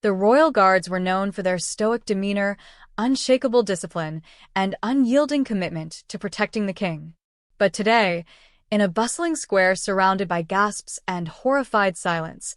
The royal guards were known for their stoic demeanor, unshakable discipline, and unyielding commitment to protecting the king. But today, in a bustling square surrounded by gasps and horrified silence,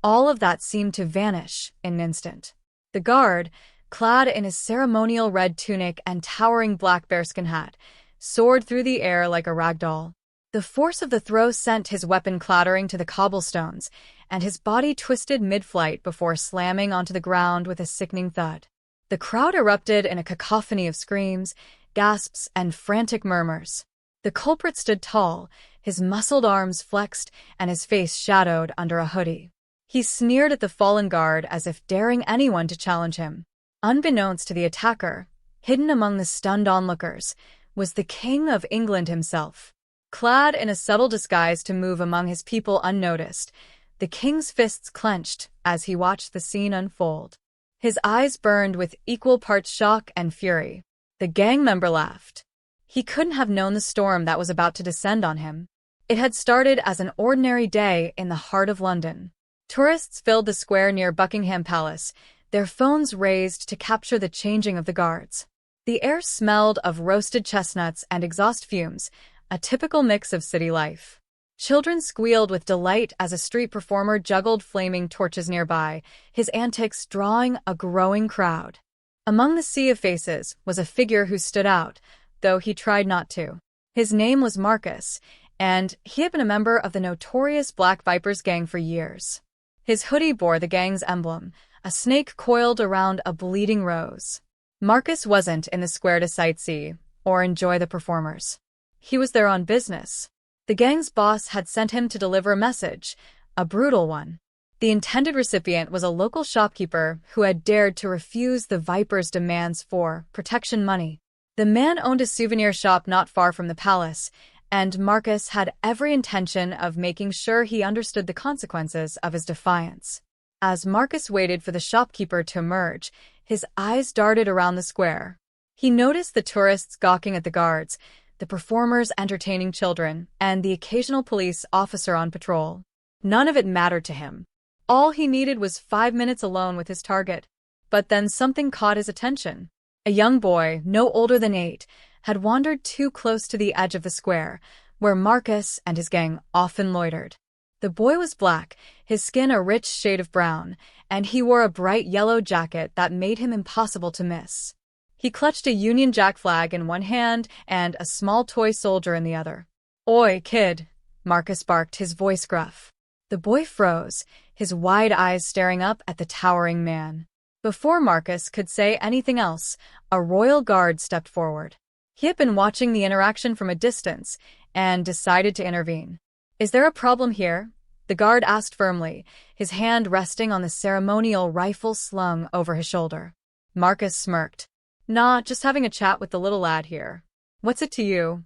all of that seemed to vanish in an instant. The guard, clad in his ceremonial red tunic and towering black bearskin hat, soared through the air like a rag doll. The force of the throw sent his weapon clattering to the cobblestones, and his body twisted mid-flight before slamming onto the ground with a sickening thud. The crowd erupted in a cacophony of screams, gasps, and frantic murmurs. The culprit stood tall, his muscled arms flexed and his face shadowed under a hoodie. He sneered at the fallen guard as if daring anyone to challenge him. Unbeknownst to the attacker, hidden among the stunned onlookers, was the King of England himself. Clad in a subtle disguise to move among his people unnoticed, the king's fists clenched as he watched the scene unfold. His eyes burned with equal parts shock and fury. The gang member laughed. He couldn't have known the storm that was about to descend on him. It had started as an ordinary day in the heart of London. Tourists filled the square near Buckingham Palace, their phones raised to capture the changing of the guards. The air smelled of roasted chestnuts and exhaust fumes, a typical mix of city life. Children squealed with delight as a street performer juggled flaming torches nearby, his antics drawing a growing crowd. Among the sea of faces was a figure who stood out, though he tried not to. His name was Marcus, and he had been a member of the notorious Black Vipers gang for years. His hoodie bore the gang's emblem, a snake coiled around a bleeding rose. Marcus wasn't in the square to sightsee or enjoy the performers. He was there on business. The gang's boss had sent him to deliver a message, a brutal one. The intended recipient was a local shopkeeper who had dared to refuse the Vipers' demands for protection money. The man owned a souvenir shop not far from the palace, and Marcus had every intention of making sure he understood the consequences of his defiance. As Marcus waited for the shopkeeper to emerge, his eyes darted around the square. He noticed the tourists gawking at the guards, the performers entertaining children, and the occasional police officer on patrol. None of it mattered to him. All he needed was 5 minutes alone with his target. But then something caught his attention. A young boy, no older than 8, had wandered too close to the edge of the square, where Marcus and his gang often loitered. The boy was black, his skin a rich shade of brown, and he wore a bright yellow jacket that made him impossible to miss. He clutched a Union Jack flag in one hand and a small toy soldier in the other. "Oi, kid," Marcus barked, his voice gruff. The boy froze, his wide eyes staring up at the towering man. Before Marcus could say anything else, a royal guard stepped forward. He had been watching the interaction from a distance and decided to intervene. "Is there a problem here?" the guard asked firmly, his hand resting on the ceremonial rifle slung over his shoulder. Marcus smirked. "Nah, just having a chat with the little lad here. What's it to you?"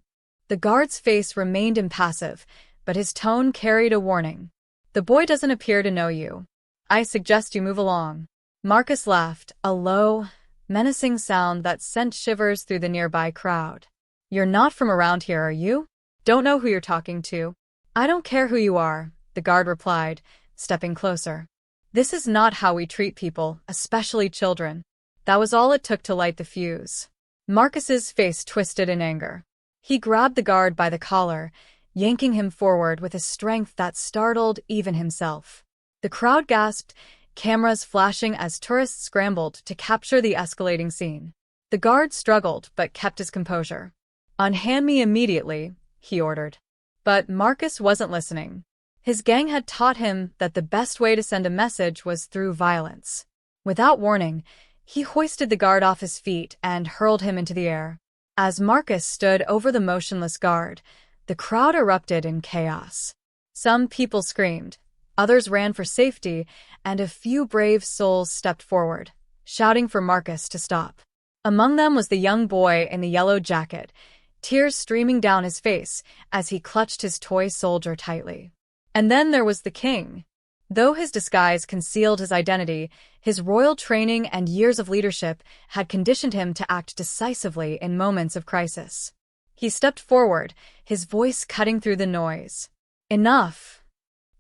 The guard's face remained impassive, but his tone carried a warning. "The boy doesn't appear to know you. I suggest you move along." Marcus laughed, a low, menacing sound that sent shivers through the nearby crowd. "You're not from around here, are you? Don't know who you're talking to." "I don't care who you are," the guard replied, stepping closer. "This is not how we treat people, especially children." That was all it took to light the fuse. Marcus's face twisted in anger. He grabbed the guard by the collar, yanking him forward with a strength that startled even himself. The crowd gasped, cameras flashing as tourists scrambled to capture the escalating scene. The guard struggled but kept his composure. "Unhand me immediately," he ordered. But Marcus wasn't listening. His gang had taught him that the best way to send a message was through violence. Without warning, he hoisted the guard off his feet and hurled him into the air. As Marcus stood over the motionless guard, the crowd erupted in chaos. Some people screamed, others ran for safety, and a few brave souls stepped forward, shouting for Marcus to stop. Among them was the young boy in the yellow jacket, tears streaming down his face as he clutched his toy soldier tightly. And then there was the king. Though his disguise concealed his identity, his royal training and years of leadership had conditioned him to act decisively in moments of crisis. He stepped forward, his voice cutting through the noise. "Enough!"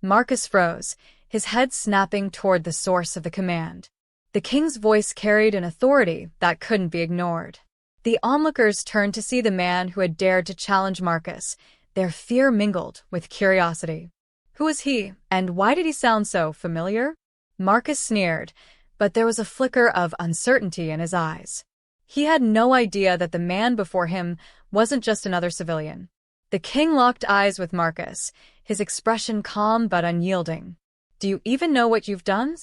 Marcus froze, his head snapping toward the source of the command. The king's voice carried an authority that couldn't be ignored. The onlookers turned to see the man who had dared to challenge Marcus, their fear mingled with curiosity. Who was he, and why did he sound so familiar? Marcus sneered, but there was a flicker of uncertainty in his eyes. He had no idea that the man before him wasn't just another civilian. The king locked eyes with Marcus, his expression calm but unyielding. "Do you even know what you've done?"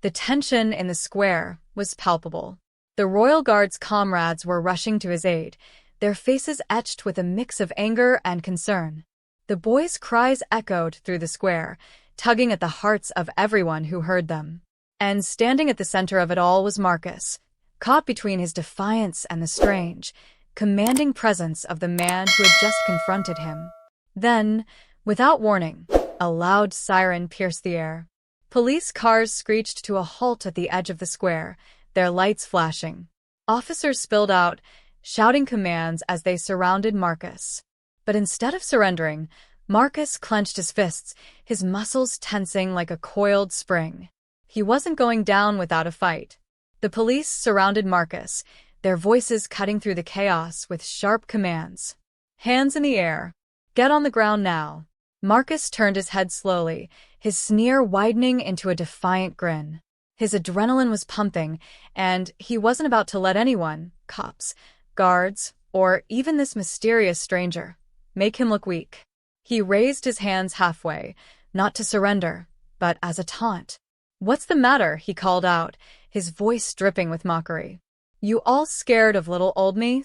The tension in the square was palpable. The royal guard's comrades were rushing to his aid, their faces etched with a mix of anger and concern. The boys' cries echoed through the square, tugging at the hearts of everyone who heard them. And standing at the center of it all was Marcus, caught between his defiance and the strange, commanding presence of the man who had just confronted him. Then, without warning, a loud siren pierced the air. Police cars screeched to a halt at the edge of the square, their lights flashing. Officers spilled out, shouting commands as they surrounded Marcus. But instead of surrendering, Marcus clenched his fists, his muscles tensing like a coiled spring. He wasn't going down without a fight. The police surrounded Marcus, their voices cutting through the chaos with sharp commands. "Hands in the air. Get on the ground now." Marcus turned his head slowly, his sneer widening into a defiant grin. His adrenaline was pumping, and he wasn't about to let anyone, cops, guards, or even this mysterious stranger, make him look weak. He raised his hands halfway, not to surrender, but as a taunt. "What's the matter?" he called out, his voice dripping with mockery. "You all scared of little old me?"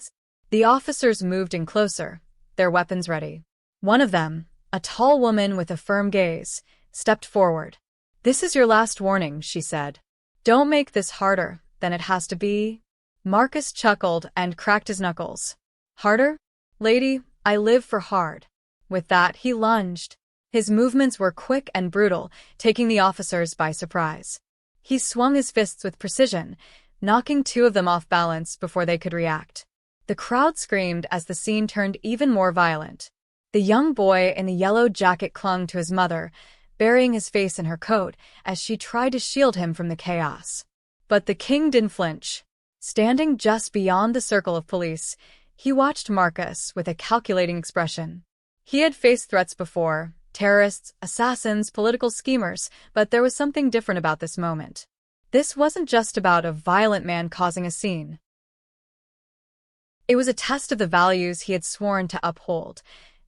The officers moved in closer, their weapons ready. One of them, a tall woman with a firm gaze, stepped forward. "This is your last warning," she said. "Don't make this harder than it has to be." Marcus chuckled and cracked his knuckles. "Harder? Lady, I live for hard." With that, he lunged. His movements were quick and brutal, taking the officers by surprise. He swung his fists with precision, knocking two of them off balance before they could react. The crowd screamed as the scene turned even more violent. The young boy in the yellow jacket clung to his mother, burying his face in her coat as she tried to shield him from the chaos. But the king didn't flinch. Standing just beyond the circle of police, he watched Marcus with a calculating expression. He had faced threats before, terrorists, assassins, political schemers, but there was something different about this moment. This wasn't just about a violent man causing a scene. It was a test of the values he had sworn to uphold: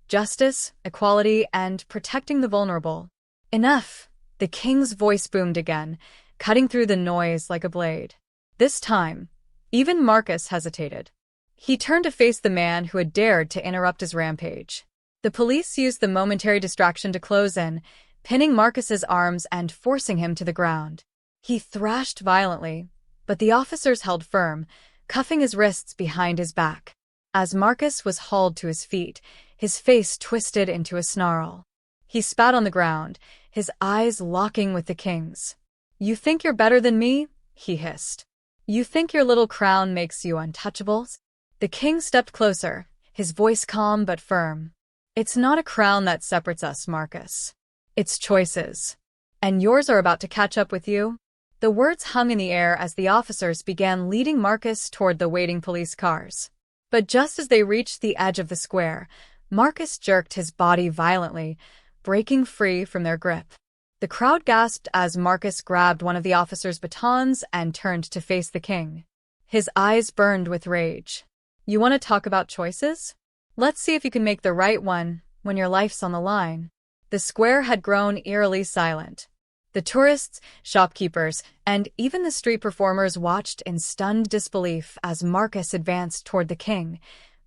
justice, equality, and protecting the vulnerable. "Enough!" The king's voice boomed again, cutting through the noise like a blade. This time, even Marcus hesitated. He turned to face the man who had dared to interrupt his rampage. The police used the momentary distraction to close in, pinning Marcus's arms and forcing him to the ground. He thrashed violently, but the officers held firm, cuffing his wrists behind his back. As Marcus was hauled to his feet, his face twisted into a snarl. He spat on the ground, his eyes locking with the king's. "You think you're better than me?" he hissed. "You think your little crown makes you untouchables?" The king stepped closer, his voice calm but firm. "It's not a crown that separates us, Marcus. It's choices. And yours are about to catch up with you." The words hung in the air as the officers began leading Marcus toward the waiting police cars. But just as they reached the edge of the square, Marcus jerked his body violently, breaking free from their grip. The crowd gasped as Marcus grabbed one of the officers' batons and turned to face the king. His eyes burned with rage. "You want to talk about choices? Let's see if you can make the right one when your life's on the line." The square had grown eerily silent. The tourists, shopkeepers, and even the street performers watched in stunned disbelief as Marcus advanced toward the king,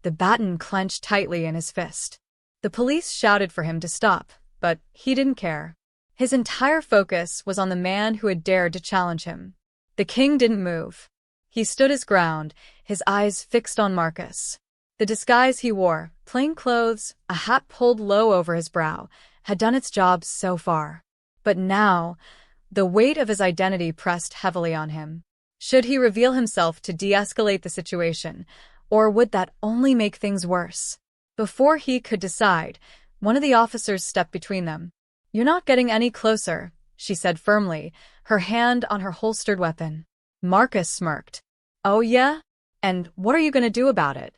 the baton clenched tightly in his fist. The police shouted for him to stop, but he didn't care. His entire focus was on the man who had dared to challenge him. The king didn't move. He stood his ground, his eyes fixed on Marcus. The disguise he wore, plain clothes, a hat pulled low over his brow, had done its job so far. But now, the weight of his identity pressed heavily on him. Should he reveal himself to de-escalate the situation, or would that only make things worse? Before he could decide, one of the officers stepped between them. "You're not getting any closer," she said firmly, her hand on her holstered weapon. Marcus smirked. Oh yeah? And what are you going to do about it?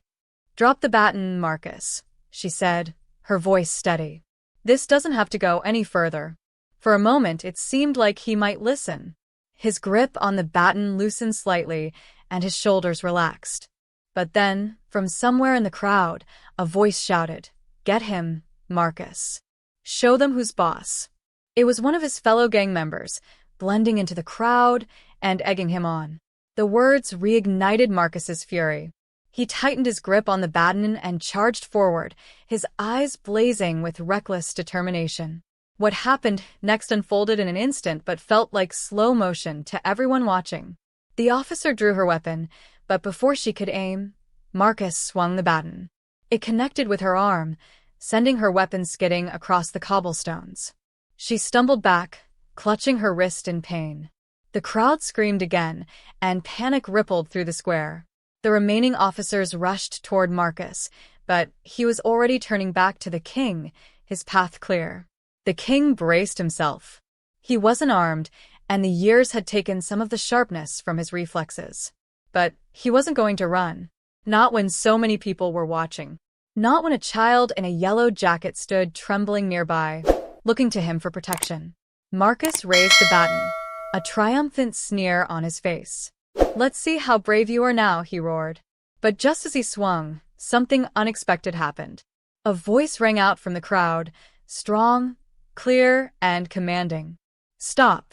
Drop the baton, Marcus, she said, her voice steady. This doesn't have to go any further. For a moment it seemed like he might listen. His grip on the baton loosened slightly, and his shoulders relaxed. But then, from somewhere in the crowd, a voice shouted, "Get him, Marcus. Show them who's boss." It was one of his fellow gang members, blending into the crowd and egging him on. The words reignited Marcus's fury. He tightened his grip on the baton and charged forward, his eyes blazing with reckless determination. What happened next unfolded in an instant but felt like slow motion to everyone watching. The officer drew her weapon, but before she could aim, Marcus swung the baton. It connected with her arm, sending her weapon skidding across the cobblestones. She stumbled back, clutching her wrist in pain. The crowd screamed again, and panic rippled through the square. The remaining officers rushed toward Marcus, but he was already turning back to the king, his path clear. The king braced himself. He wasn't armed, and the years had taken some of the sharpness from his reflexes. But he wasn't going to run. Not when so many people were watching. Not when a child in a yellow jacket stood trembling nearby, looking to him for protection. Marcus raised the baton, a triumphant sneer on his face. "Let's see how brave you are now," he roared. But just as he swung, something unexpected happened. A voice rang out from the crowd, strong, clear, and commanding. "Stop."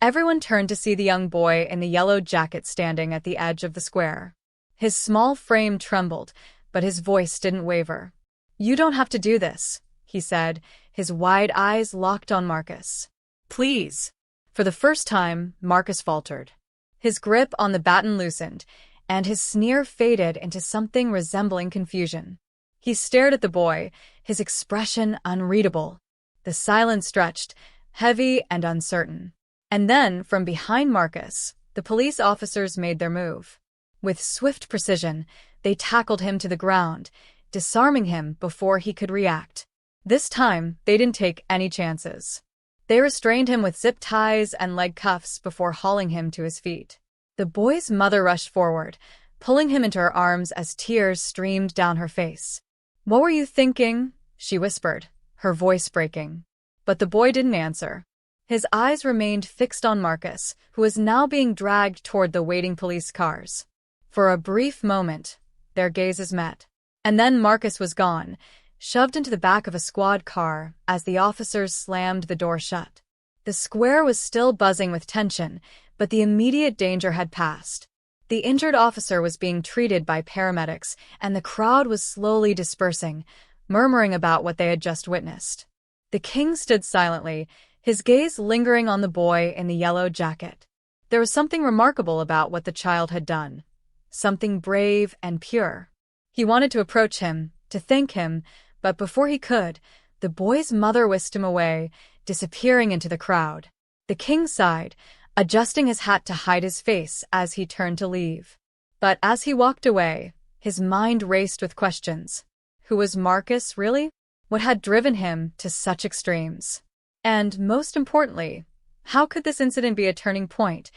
Everyone turned to see the young boy in the yellow jacket standing at the edge of the square. His small frame trembled, but his voice didn't waver. "You don't have to do this," he said, his wide eyes locked on Marcus. "Please." For the first time, Marcus faltered. His grip on the baton loosened, and his sneer faded into something resembling confusion. He stared at the boy, his expression unreadable. The silence stretched, heavy and uncertain. And then, from behind Marcus, the police officers made their move. With swift precision, they tackled him to the ground, disarming him before he could react. This time, they didn't take any chances. They restrained him with zip ties and leg cuffs before hauling him to his feet. The boy's mother rushed forward, pulling him into her arms as tears streamed down her face. "What were you thinking?" she whispered, her voice breaking. But the boy didn't answer. His eyes remained fixed on Marcus, who was now being dragged toward the waiting police cars. For a brief moment, their gazes met. And then Marcus was gone, shoved into the back of a squad car as the officers slammed the door shut. The square was still buzzing with tension, but the immediate danger had passed. The injured officer was being treated by paramedics, and the crowd was slowly dispersing, murmuring about what they had just witnessed. The king stood silently, his gaze lingering on the boy in the yellow jacket. There was something remarkable about what the child had done. Something brave and pure. He wanted to approach him, to thank him, but before he could, the boy's mother whisked him away, disappearing into the crowd. The king sighed, adjusting his hat to hide his face as he turned to leave. But as he walked away, his mind raced with questions. Who was Marcus, really? What had driven him to such extremes? And, most importantly, how could this incident be a turning point,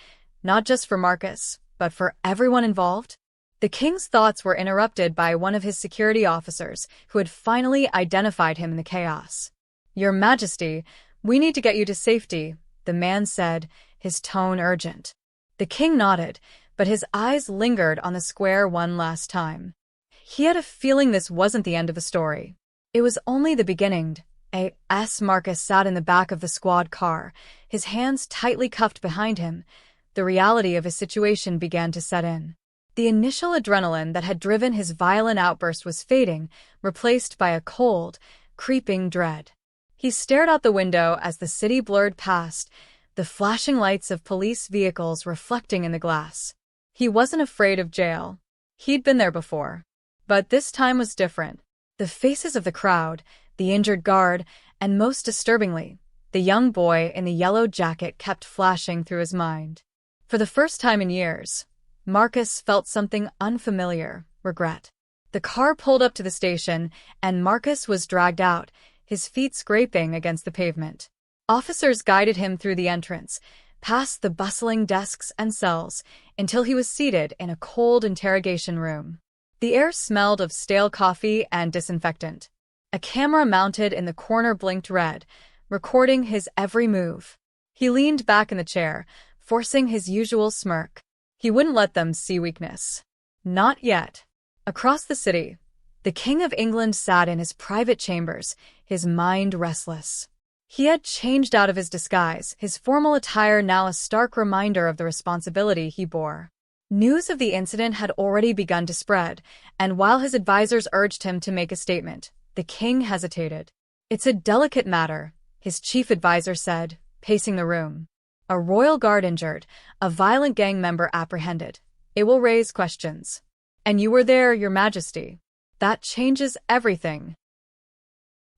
not just for Marcus, but for everyone involved? The king's thoughts were interrupted by one of his security officers, who had finally identified him in the chaos. "Your Majesty, we need to get you to safety," the man said, his tone urgent. The king nodded, but his eyes lingered on the square one last time. He had a feeling this wasn't the end of the story. It was only the beginning. Marcus sat in the back of the squad car, his hands tightly cuffed behind him. The reality of his situation began to set in. The initial adrenaline that had driven his violent outburst was fading, replaced by a cold, creeping dread. He stared out the window as the city blurred past, the flashing lights of police vehicles reflecting in the glass. He wasn't afraid of jail. He'd been there before. But this time was different. The faces of the crowd, the injured guard, and most disturbingly, the young boy in the yellow jacket kept flashing through his mind. For the first time in years, Marcus felt something unfamiliar, regret. The car pulled up to the station, and Marcus was dragged out, his feet scraping against the pavement. Officers guided him through the entrance, past the bustling desks and cells, until he was seated in a cold interrogation room. The air smelled of stale coffee and disinfectant. A camera mounted in the corner blinked red, recording his every move. He leaned back in the chair, forcing his usual smirk. He wouldn't let them see weakness. Not yet. Across the city, the King of England sat in his private chambers, his mind restless. He had changed out of his disguise, his formal attire now a stark reminder of the responsibility he bore. News of the incident had already begun to spread, and while his advisors urged him to make a statement, the king hesitated. "It's a delicate matter," his chief advisor said, pacing the room. "A royal guard injured, a violent gang member apprehended. It will raise questions. And you were there, Your Majesty. That changes everything."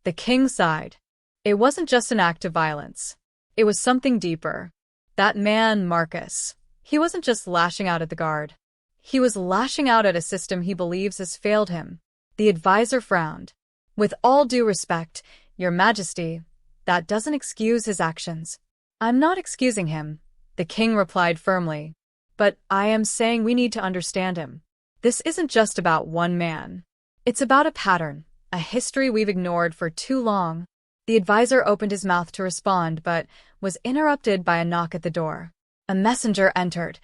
The king sighed. It wasn't just an act of violence. It was something deeper. That man, Marcus, he wasn't just lashing out at the guard. He was lashing out at a system he believes has failed him. The advisor frowned. "With all due respect, Your Majesty, that doesn't excuse his actions." "I'm not excusing him," the king replied firmly. "But I am saying we need to understand him. This isn't just about one man. It's about a pattern, a history we've ignored for too long." The advisor opened his mouth to respond, but was interrupted by a knock at the door. A messenger entered,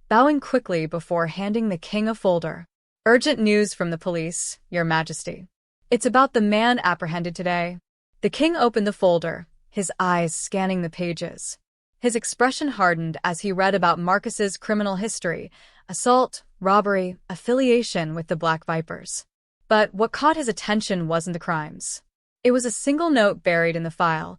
bowing quickly before handing the king a folder. "Urgent news from the police, Your Majesty. It's about the man apprehended today." The king opened the folder, his eyes scanning the pages. His expression hardened as he read about Marcus's criminal history, assault, robbery, affiliation with the Black Vipers. But what caught his attention wasn't the crimes. It was a single note buried in the file.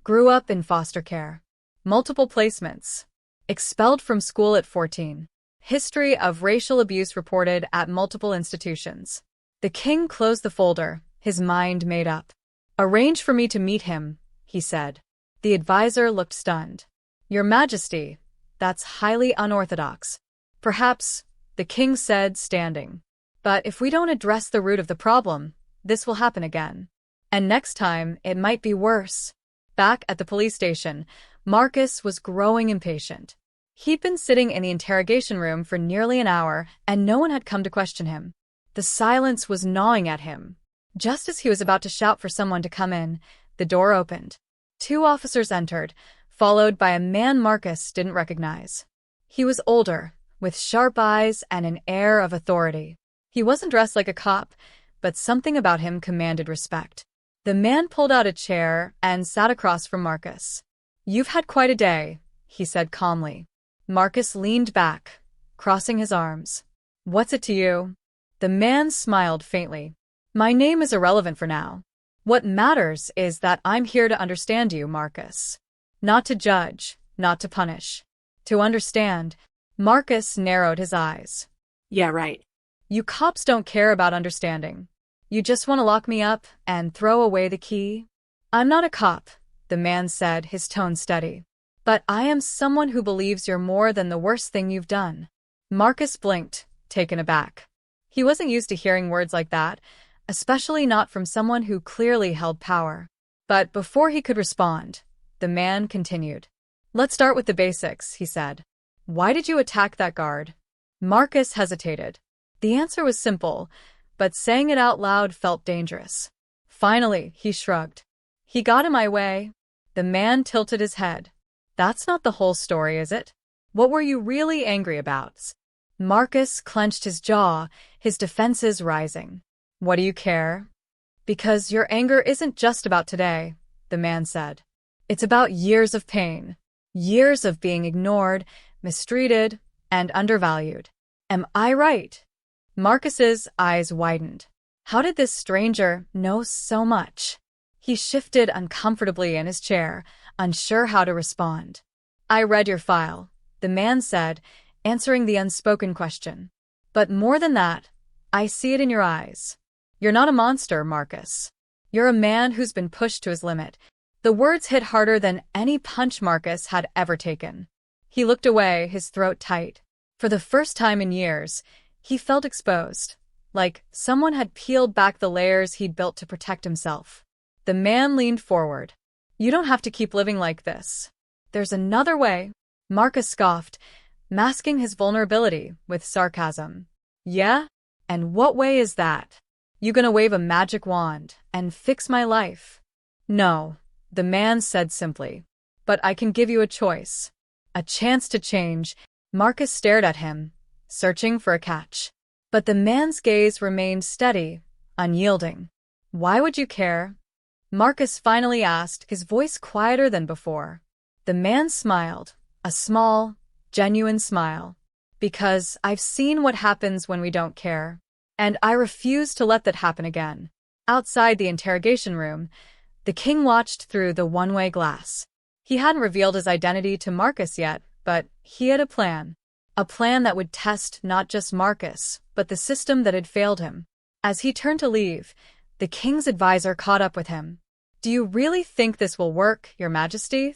Grew up in foster care. Multiple placements. Expelled from school at 14. History of racial abuse reported at multiple institutions. The king closed the folder, his mind made up. "Arrange for me to meet him," he said. The advisor looked stunned. "Your Majesty, that's highly unorthodox." "Perhaps," the king said, standing. "But if we don't address the root of the problem, this will happen again. And next time, it might be worse." Back at the police station, Marcus was growing impatient. He'd been sitting in the interrogation room for nearly an hour, and no one had come to question him. The silence was gnawing at him. Just as he was about to shout for someone to come in, the door opened. 2 officers entered, followed by a man Marcus didn't recognize. He was older, with sharp eyes and an air of authority. He wasn't dressed like a cop, but something about him commanded respect. The man pulled out a chair and sat across from Marcus. "You've had quite a day," he said calmly. Marcus leaned back, crossing his arms. "What's it to you?" The man smiled faintly. "My name is irrelevant for now. What matters is that I'm here to understand you, Marcus. Not to judge, not to punish. To understand." Marcus narrowed his eyes. "Yeah, right. "You cops don't care about understanding. You just want to lock me up and throw away the key?" "I'm not a cop," the man said, his tone steady. "But I am someone who believes you're more than the worst thing you've done." Marcus blinked, taken aback. He wasn't used to hearing words like that, especially not from someone who clearly held power. But before he could respond, the man continued. "Let's start with the basics," he said. "Why did you attack that guard?" Marcus hesitated. The answer was simple, but saying it out loud felt dangerous. Finally, he shrugged. "He got in my way." The man tilted his head. "That's not the whole story, is it? What were you really angry about?" Marcus clenched his jaw, his defenses rising. "What do you care?" "Because your anger isn't just about today," the man said. "It's about years of pain. Years of being ignored, mistreated, and undervalued. Am I right?" Marcus's eyes widened. How did this stranger know so much? He shifted uncomfortably in his chair, unsure how to respond. "I read your file," the man said, answering the unspoken question. "But more than that, I see it in your eyes. You're not a monster, Marcus. You're a man who's been pushed to his limit." The words hit harder than any punch Marcus had ever taken. He looked away, his throat tight. For the first time in years, he felt exposed, like someone had peeled back the layers he'd built to protect himself. The man leaned forward. "You don't have to keep living like this. There's another way." Marcus scoffed, masking his vulnerability with sarcasm. Yeah? And what way is that? You gonna wave a magic wand and fix my life? No, the man said simply. But I can give you a choice. A chance to change. Marcus stared at him, searching for a catch. But the man's gaze remained steady, unyielding. Why would you care? Marcus finally asked, his voice quieter than before. The man smiled, a small, genuine smile. Because I've seen what happens when we don't care. And I refuse to let that happen again. Outside the interrogation room, the king watched through the one-way glass. He hadn't revealed his identity to Marcus yet, but he had a plan. A plan that would test not just Marcus, but the system that had failed him. As he turned to leave, the king's advisor caught up with him. Do you really think this will work, Your Majesty?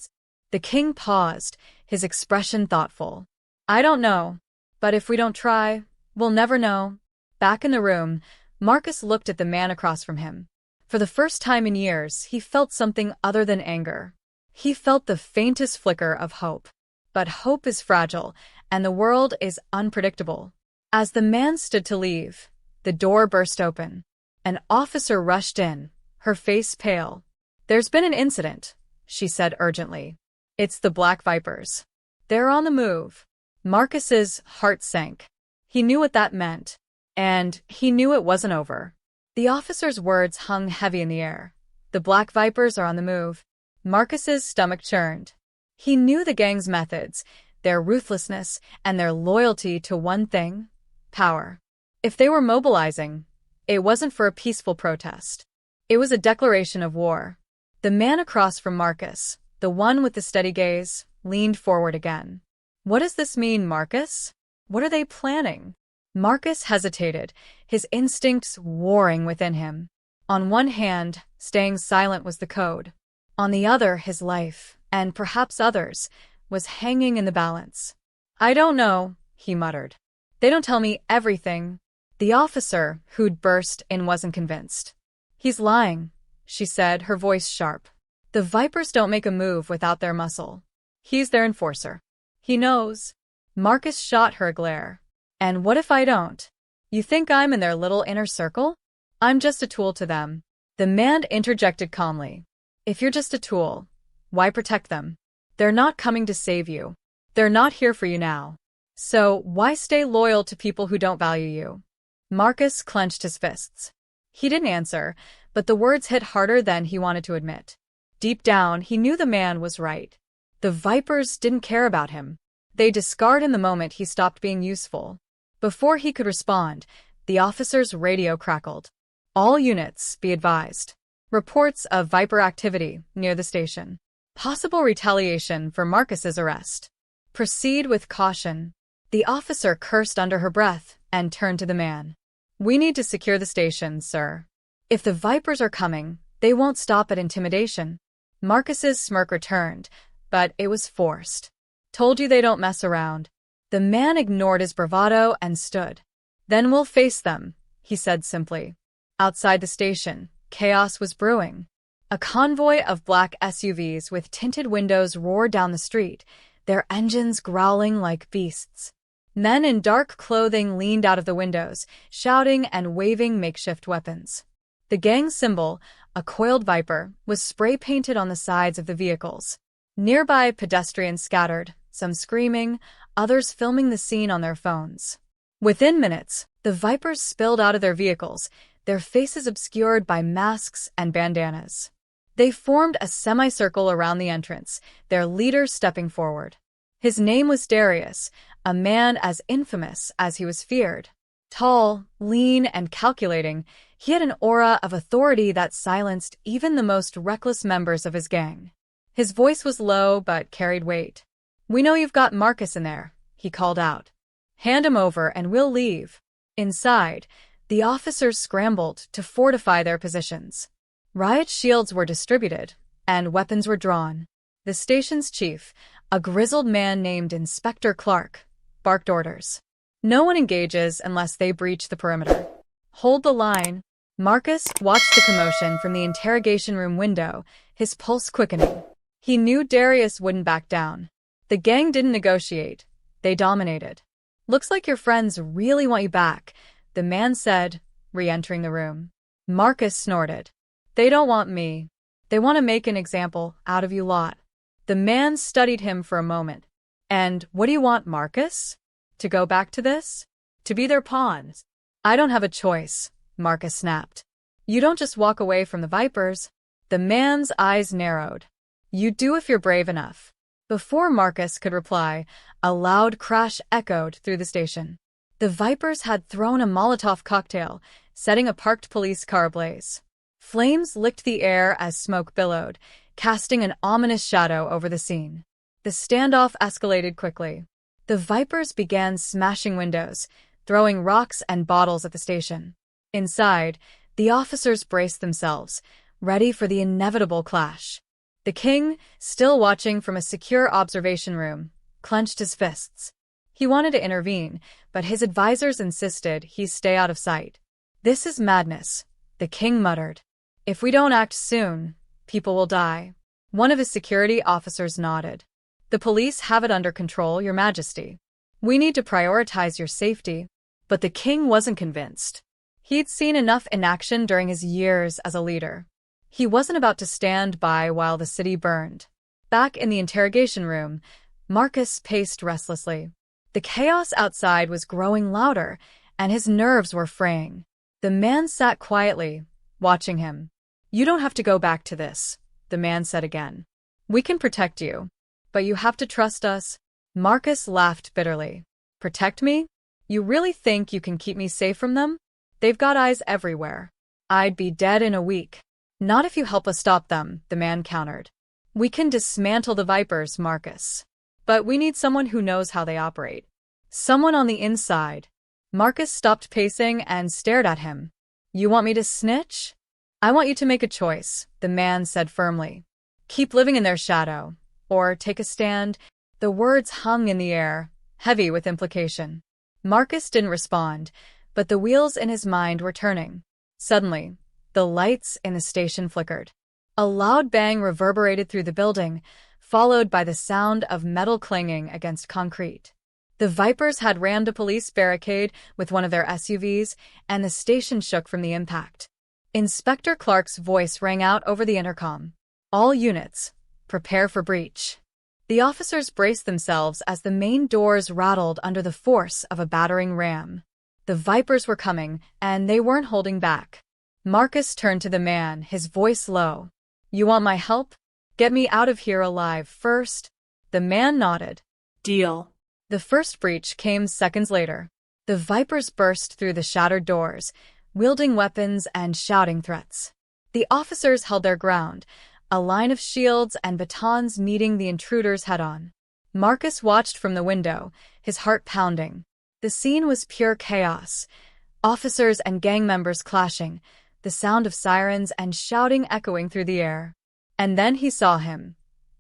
The king paused, his expression thoughtful. I don't know. But if we don't try, we'll never know. Back in the room, Marcus looked at the man across from him. For the first time in years, he felt something other than anger. He felt the faintest flicker of hope. But hope is fragile, and the world is unpredictable. As the man stood to leave, the door burst open. An officer rushed in, her face pale. There's been an incident, she said urgently. It's the Black Vipers. They're on the move. Marcus's heart sank. He knew what that meant. And he knew it wasn't over. The officer's words hung heavy in the air. The Black Vipers are on the move. Marcus's stomach churned. He knew the gang's methods, their ruthlessness, and their loyalty to one thing: power. If they were mobilizing, it wasn't for a peaceful protest. It was a declaration of war. The man across from Marcus, the one with the steady gaze, leaned forward again. What does this mean, Marcus? What are they planning? Marcus hesitated, his instincts warring within him. On one hand, staying silent was the code. On the other, his life, and perhaps others, was hanging in the balance. I don't know, he muttered. They don't tell me everything. The officer, who'd burst in, wasn't convinced. He's lying, she said, her voice sharp. The Vipers don't make a move without their muscle. He's their enforcer. He knows. Marcus shot her a glare. And what if I don't? You think I'm in their little inner circle? I'm just a tool to them. The man interjected calmly. If you're just a tool, why protect them? They're not coming to save you. They're not here for you now. So why stay loyal to people who don't value you? Marcus clenched his fists. He didn't answer, but the words hit harder than he wanted to admit. Deep down, he knew the man was right. The Vipers didn't care about him. They discarded him the moment he stopped being useful. Before he could respond, the officer's radio crackled. All units, be advised. Reports of Viper activity near the station. Possible retaliation for Marcus's arrest. Proceed with caution. The officer cursed under her breath and turned to the man. We need to secure the station, sir. If the Vipers are coming, they won't stop at intimidation. Marcus's smirk returned, but it was forced. Told you they don't mess around. The man ignored his bravado and stood. Then we'll face them, he said simply. Outside the station, chaos was brewing. A convoy of black SUVs with tinted windows roared down the street, their engines growling like beasts. Men in dark clothing leaned out of the windows, shouting and waving makeshift weapons. The gang's symbol, a coiled viper, was spray-painted on the sides of the vehicles. Nearby, pedestrians scattered, some screaming, others filming the scene on their phones. Within minutes, the Vipers spilled out of their vehicles, their faces obscured by masks and bandanas. They formed a semicircle around the entrance, their leader stepping forward. His name was Darius, a man as infamous as he was feared. Tall, lean, and calculating, he had an aura of authority that silenced even the most reckless members of his gang. His voice was low but carried weight. We know you've got Marcus in there, he called out. Hand him over and we'll leave. Inside, the officers scrambled to fortify their positions. Riot shields were distributed, and weapons were drawn. The station's chief, a grizzled man named Inspector Clark, barked orders. No one engages unless they breach the perimeter. Hold the line. Marcus watched the commotion from the interrogation room window, his pulse quickening. He knew Darius wouldn't back down. The gang didn't negotiate. They dominated. Looks like your friends really want you back, the man said, re-entering the room. Marcus snorted. They don't want me. They want to make an example out of you lot. The man studied him for a moment. And what do you want, Marcus? To go back to this? To be their pawns? I don't have a choice, Marcus snapped. You don't just walk away from the Vipers. The man's eyes narrowed. You do if you're brave enough. Before Marcus could reply, a loud crash echoed through the station. The Vipers had thrown a Molotov cocktail, setting a parked police car ablaze. Flames licked the air as smoke billowed, casting an ominous shadow over the scene. The standoff escalated quickly. The Vipers began smashing windows, throwing rocks and bottles at the station. Inside, the officers braced themselves, ready for the inevitable clash. The king, still watching from a secure observation room, clenched his fists. He wanted to intervene, but his advisors insisted he stay out of sight. This is madness, the king muttered. If we don't act soon, people will die. One of his security officers nodded. The police have it under control, Your Majesty. We need to prioritize your safety. But the king wasn't convinced. He'd seen enough inaction during his years as a leader. He wasn't about to stand by while the city burned. Back in the interrogation room, Marcus paced restlessly. The chaos outside was growing louder, and his nerves were fraying. The man sat quietly, watching him. You don't have to go back to this, the man said again. We can protect you, but you have to trust us. Marcus laughed bitterly. Protect me? You really think you can keep me safe from them? They've got eyes everywhere. I'd be dead in a week. Not if you help us stop them, the man countered. We can dismantle the Vipers, Marcus. But we need someone who knows how they operate. Someone on the inside. Marcus stopped pacing and stared at him. You want me to snitch? I want you to make a choice, the man said firmly. Keep living in their shadow, or take a stand. The words hung in the air, heavy with implication. Marcus didn't respond, but the wheels in his mind were turning. Suddenly, the lights in the station flickered. A loud bang reverberated through the building, followed by the sound of metal clanging against concrete. The Vipers had rammed a police barricade with one of their SUVs, and the station shook from the impact. Inspector Clark's voice rang out over the intercom. All units, prepare for breach. The officers braced themselves as the main doors rattled under the force of a battering ram. The Vipers were coming, and they weren't holding back. Marcus turned to the man, his voice low. You want my help? Get me out of here alive first. The man nodded. Deal. The first breach came seconds later. The Vipers burst through the shattered doors, wielding weapons and shouting threats. The officers held their ground, a line of shields and batons meeting the intruders head-on. Marcus watched from the window, his heart pounding. The scene was pure chaos. Officers and gang members clashing, the sound of sirens and shouting echoing through the air. And then he saw him.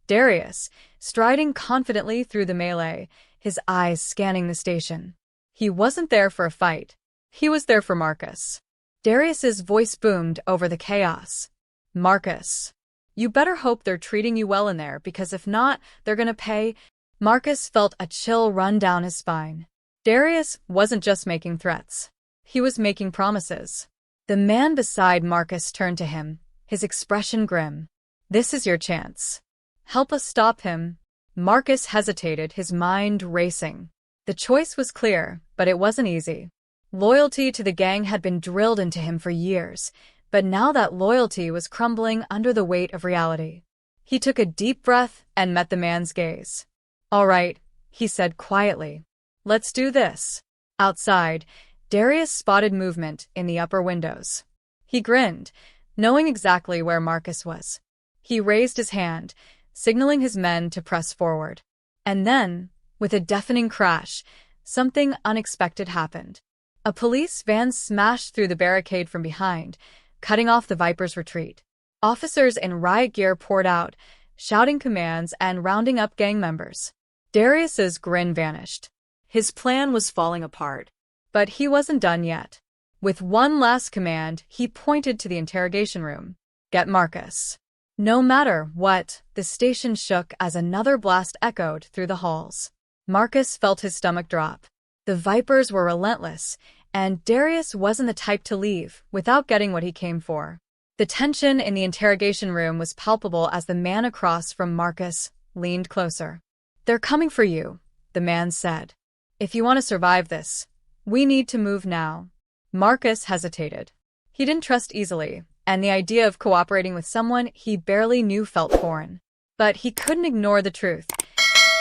Darius, striding confidently through the melee, his eyes scanning the station. He wasn't there for a fight. He was there for Marcus. Darius's voice boomed over the chaos. Marcus, you better hope they're treating you well in there, because if not, they're gonna pay. Marcus felt a chill run down his spine. Darius wasn't just making threats. He was making promises. The man beside Marcus turned to him, his expression grim. This is your chance. Help us stop him. Marcus hesitated, his mind racing. The choice was clear, but it wasn't easy. Loyalty to the gang had been drilled into him for years, but now that loyalty was crumbling under the weight of reality. He took a deep breath and met the man's gaze. All right, he said quietly. Let's do this. Outside, Darius spotted movement in the upper windows. He grinned, knowing exactly where Marcus was. He raised his hand, signaling his men to press forward. And then, with a deafening crash, something unexpected happened. A police van smashed through the barricade from behind, cutting off the Vipers' retreat. Officers in riot gear poured out, shouting commands and rounding up gang members. Darius's grin vanished. His plan was falling apart. But he wasn't done yet. With one last command, he pointed to the interrogation room. Get Marcus. No matter what, the station shook as another blast echoed through the halls. Marcus felt his stomach drop. The Vipers were relentless, and Darius wasn't the type to leave without getting what he came for. The tension in the interrogation room was palpable as the man across from Marcus leaned closer. "They're coming for you," the man said. "If you want to survive this, we need to move now." Marcus hesitated. He didn't trust easily, and the idea of cooperating with someone he barely knew felt foreign. But he couldn't ignore the truth.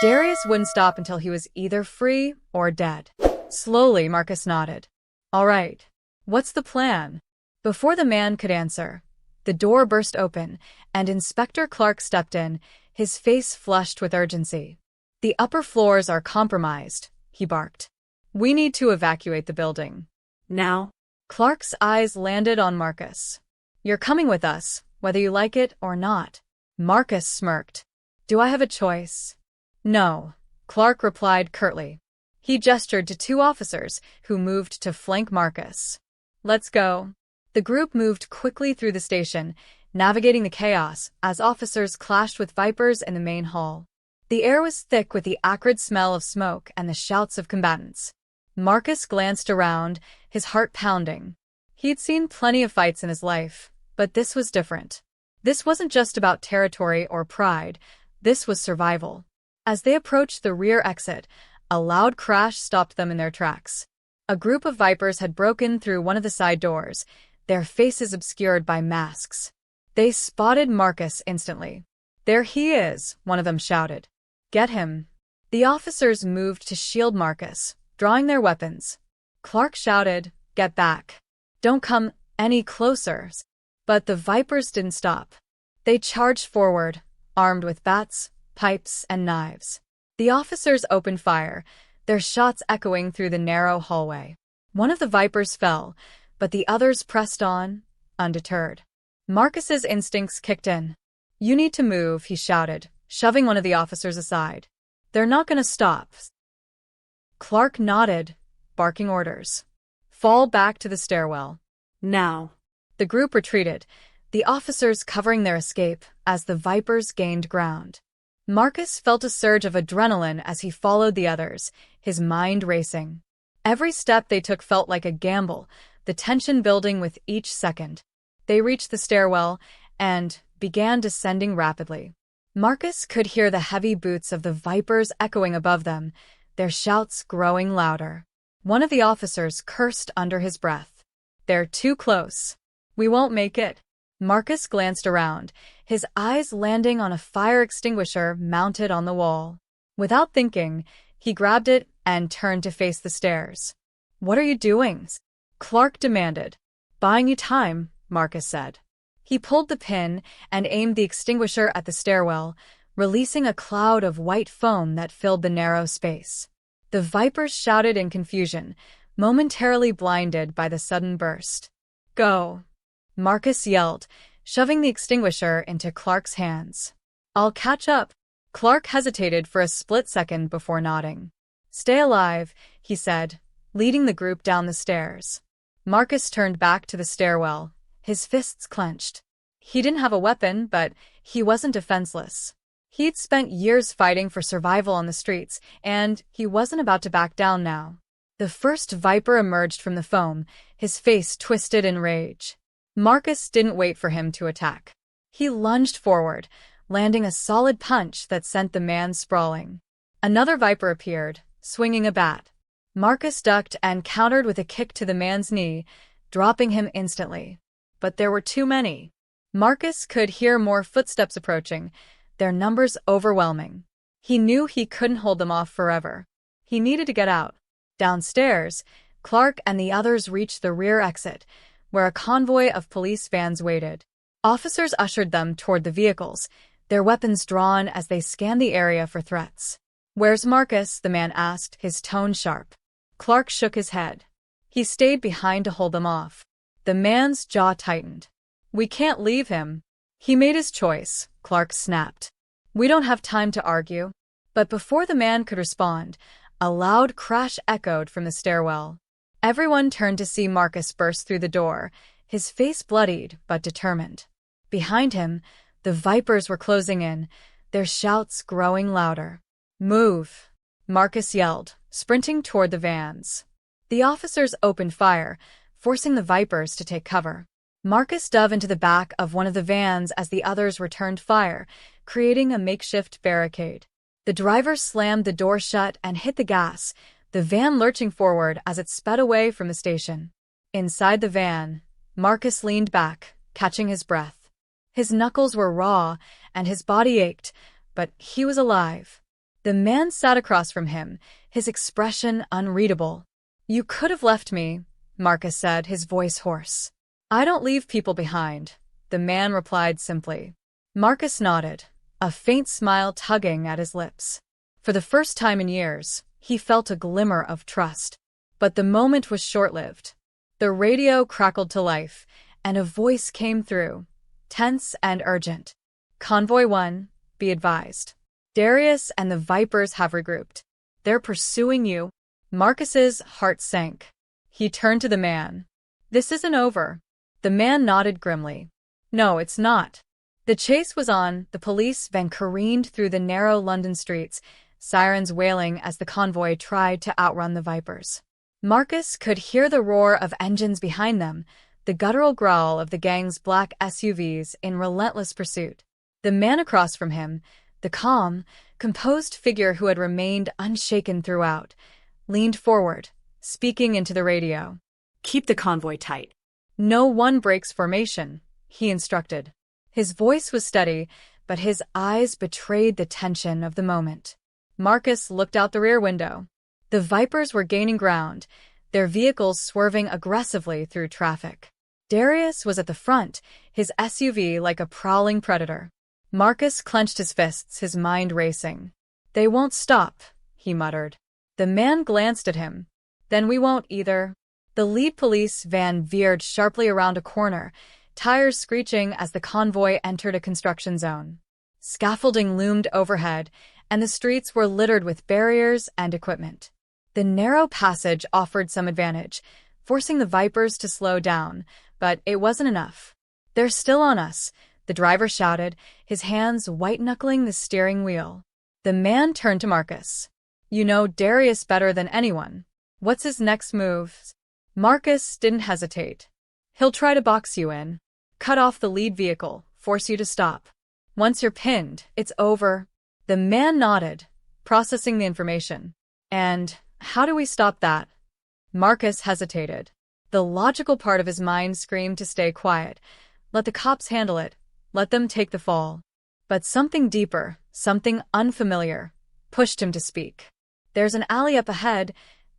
Darius wouldn't stop until he was either free or dead. Slowly, Marcus nodded. "All right. What's the plan?" Before the man could answer, the door burst open, and Inspector Clark stepped in, his face flushed with urgency. "The upper floors are compromised," he barked. "We need to evacuate the building. Now." Clark's eyes landed on Marcus. "You're coming with us, whether you like it or not." Marcus smirked. "Do I have a choice?" "No," Clark replied curtly. He gestured to two officers who moved to flank Marcus. "Let's go." The group moved quickly through the station, navigating the chaos as officers clashed with Vipers in the main hall. The air was thick with the acrid smell of smoke and the shouts of combatants. Marcus glanced around, his heart pounding. He'd seen plenty of fights in his life, but this was different. This wasn't just about territory or pride, this was survival. As they approached the rear exit, a loud crash stopped them in their tracks. A group of Vipers had broken through one of the side doors, their faces obscured by masks. They spotted Marcus instantly. "There he is," one of them shouted. "Get him." The officers moved to shield Marcus, drawing their weapons. Clark shouted, "Get back. Don't come any closer." But the Vipers didn't stop. They charged forward, armed with bats, pipes, and knives. The officers opened fire, their shots echoing through the narrow hallway. One of the Vipers fell, but the others pressed on, undeterred. Marcus's instincts kicked in. "You need to move," he shouted, shoving one of the officers aside. "They're not going to stop." Clark nodded, barking orders. "Fall back to the stairwell. Now." The group retreated, the officers covering their escape as the Vipers gained ground. Marcus felt a surge of adrenaline as he followed the others, his mind racing. Every step they took felt like a gamble, the tension building with each second. They reached the stairwell and began descending rapidly. Marcus could hear the heavy boots of the Vipers echoing above them, their shouts growing louder. One of the officers cursed under his breath. "They're too close. We won't make it." Marcus glanced around, his eyes landing on a fire extinguisher mounted on the wall. Without thinking, he grabbed it and turned to face the stairs. "What are you doing?" Clark demanded. "Buying you time," Marcus said. He pulled the pin and aimed the extinguisher at the stairwell, releasing a cloud of white foam that filled the narrow space. The Vipers shouted in confusion, momentarily blinded by the sudden burst. "Go!" Marcus yelled, shoving the extinguisher into Clark's hands. "I'll catch up." Clark hesitated for a split second before nodding. "Stay alive," he said, leading the group down the stairs. Marcus turned back to the stairwell, his fists clenched. He didn't have a weapon, but he wasn't defenseless. He'd spent years fighting for survival on the streets, and he wasn't about to back down now. The first Viper emerged from the foam, his face twisted in rage. Marcus didn't wait for him to attack. He lunged forward, landing a solid punch that sent the man sprawling. Another Viper appeared, swinging a bat. Marcus ducked and countered with a kick to the man's knee, dropping him instantly. But there were too many. Marcus could hear more footsteps approaching, their numbers overwhelming. He knew he couldn't hold them off forever. He needed to get out. Downstairs, Clark and the others reached the rear exit, where a convoy of police vans waited. Officers ushered them toward the vehicles, their weapons drawn as they scanned the area for threats. "Where's Marcus?" the man asked, his tone sharp. Clark shook his head. He stayed behind to hold them off. The man's jaw tightened. "We can't leave him. He made his choice," Clark snapped. "We don't have time to argue." But before the man could respond, a loud crash echoed from the stairwell. Everyone turned to see Marcus burst through the door, his face bloodied but determined. Behind him, The Vipers were closing in, their shouts growing louder. "Move!" Marcus yelled, sprinting toward the vans. The officers opened fire, forcing the Vipers to take cover. Marcus dove into the back of one of the vans as the others returned fire, creating a makeshift barricade. The driver slammed the door shut and hit the gas, the van lurching forward as it sped away from the station. Inside the van, Marcus leaned back, catching his breath. His knuckles were raw, and his body ached, but he was alive. The man sat across from him, his expression unreadable. "You could have left me," Marcus said, his voice hoarse. "I don't leave people behind," the man replied simply. Marcus nodded, a faint smile tugging at his lips. For the first time in years, he felt a glimmer of trust. But the moment was short-lived. The radio crackled to life, and a voice came through, tense and urgent. "Convoy 1, be advised. Darius and the Vipers have regrouped. They're pursuing you." Marcus's heart sank. He turned to the man. "This isn't over." The man nodded grimly. "No, it's not." The chase was on. The police van careened through the narrow London streets, sirens wailing as the convoy tried to outrun the Vipers. Marcus could hear the roar of engines behind them, the guttural growl of the gang's black SUVs in relentless pursuit. The man across from him, the calm, composed figure who had remained unshaken throughout, leaned forward, speaking into the radio. "Keep the convoy tight. No one breaks formation," he instructed. His voice was steady, but his eyes betrayed the tension of the moment. Marcus looked out the rear window. The Vipers were gaining ground, their vehicles swerving aggressively through traffic. Darius was at the front, his SUV like a prowling predator. Marcus clenched his fists, his mind racing. "They won't stop," he muttered. The man glanced at him. "Then we won't either." The lead police van veered sharply around a corner, tires screeching as the convoy entered a construction zone. Scaffolding loomed overhead, and the streets were littered with barriers and equipment. The narrow passage offered some advantage, forcing the Vipers to slow down, but it wasn't enough. "They're still on us," the driver shouted, his hands white-knuckling the steering wheel. The man turned to Marcus. "You know Darius better than anyone. What's his next move?" Marcus didn't hesitate. "He'll try to box you in. Cut off the lead vehicle, force you to stop. Once you're pinned, it's over." The man nodded, processing the information. "And how do we stop that?" Marcus hesitated. The logical part of his mind screamed to stay quiet. Let the cops handle it. Let them take the fall. But something deeper, something unfamiliar, pushed him to speak. "There's an alley up ahead,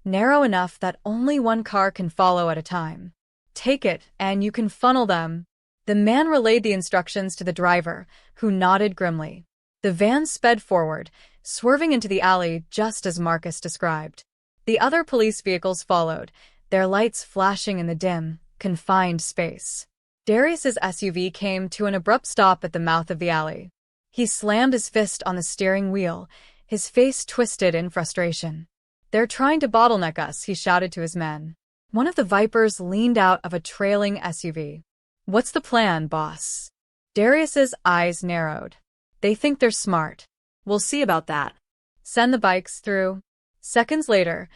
narrow enough that only one car can follow at a time. Take it, and you can funnel them." The man relayed the instructions to the driver, who nodded grimly. The van sped forward, swerving into the alley just as Marcus described. The other police vehicles followed, their lights flashing in the dim, confined space. Darius's SUV came to an abrupt stop at the mouth of the alley. He slammed his fist on the steering wheel, his face twisted in frustration. "They're trying to bottleneck us," he shouted to his men. One of the Vipers leaned out of a trailing SUV. "What's the plan, boss?" Darius's eyes narrowed. "They think they're smart. We'll see about that." "Send the bikes through." Seconds later,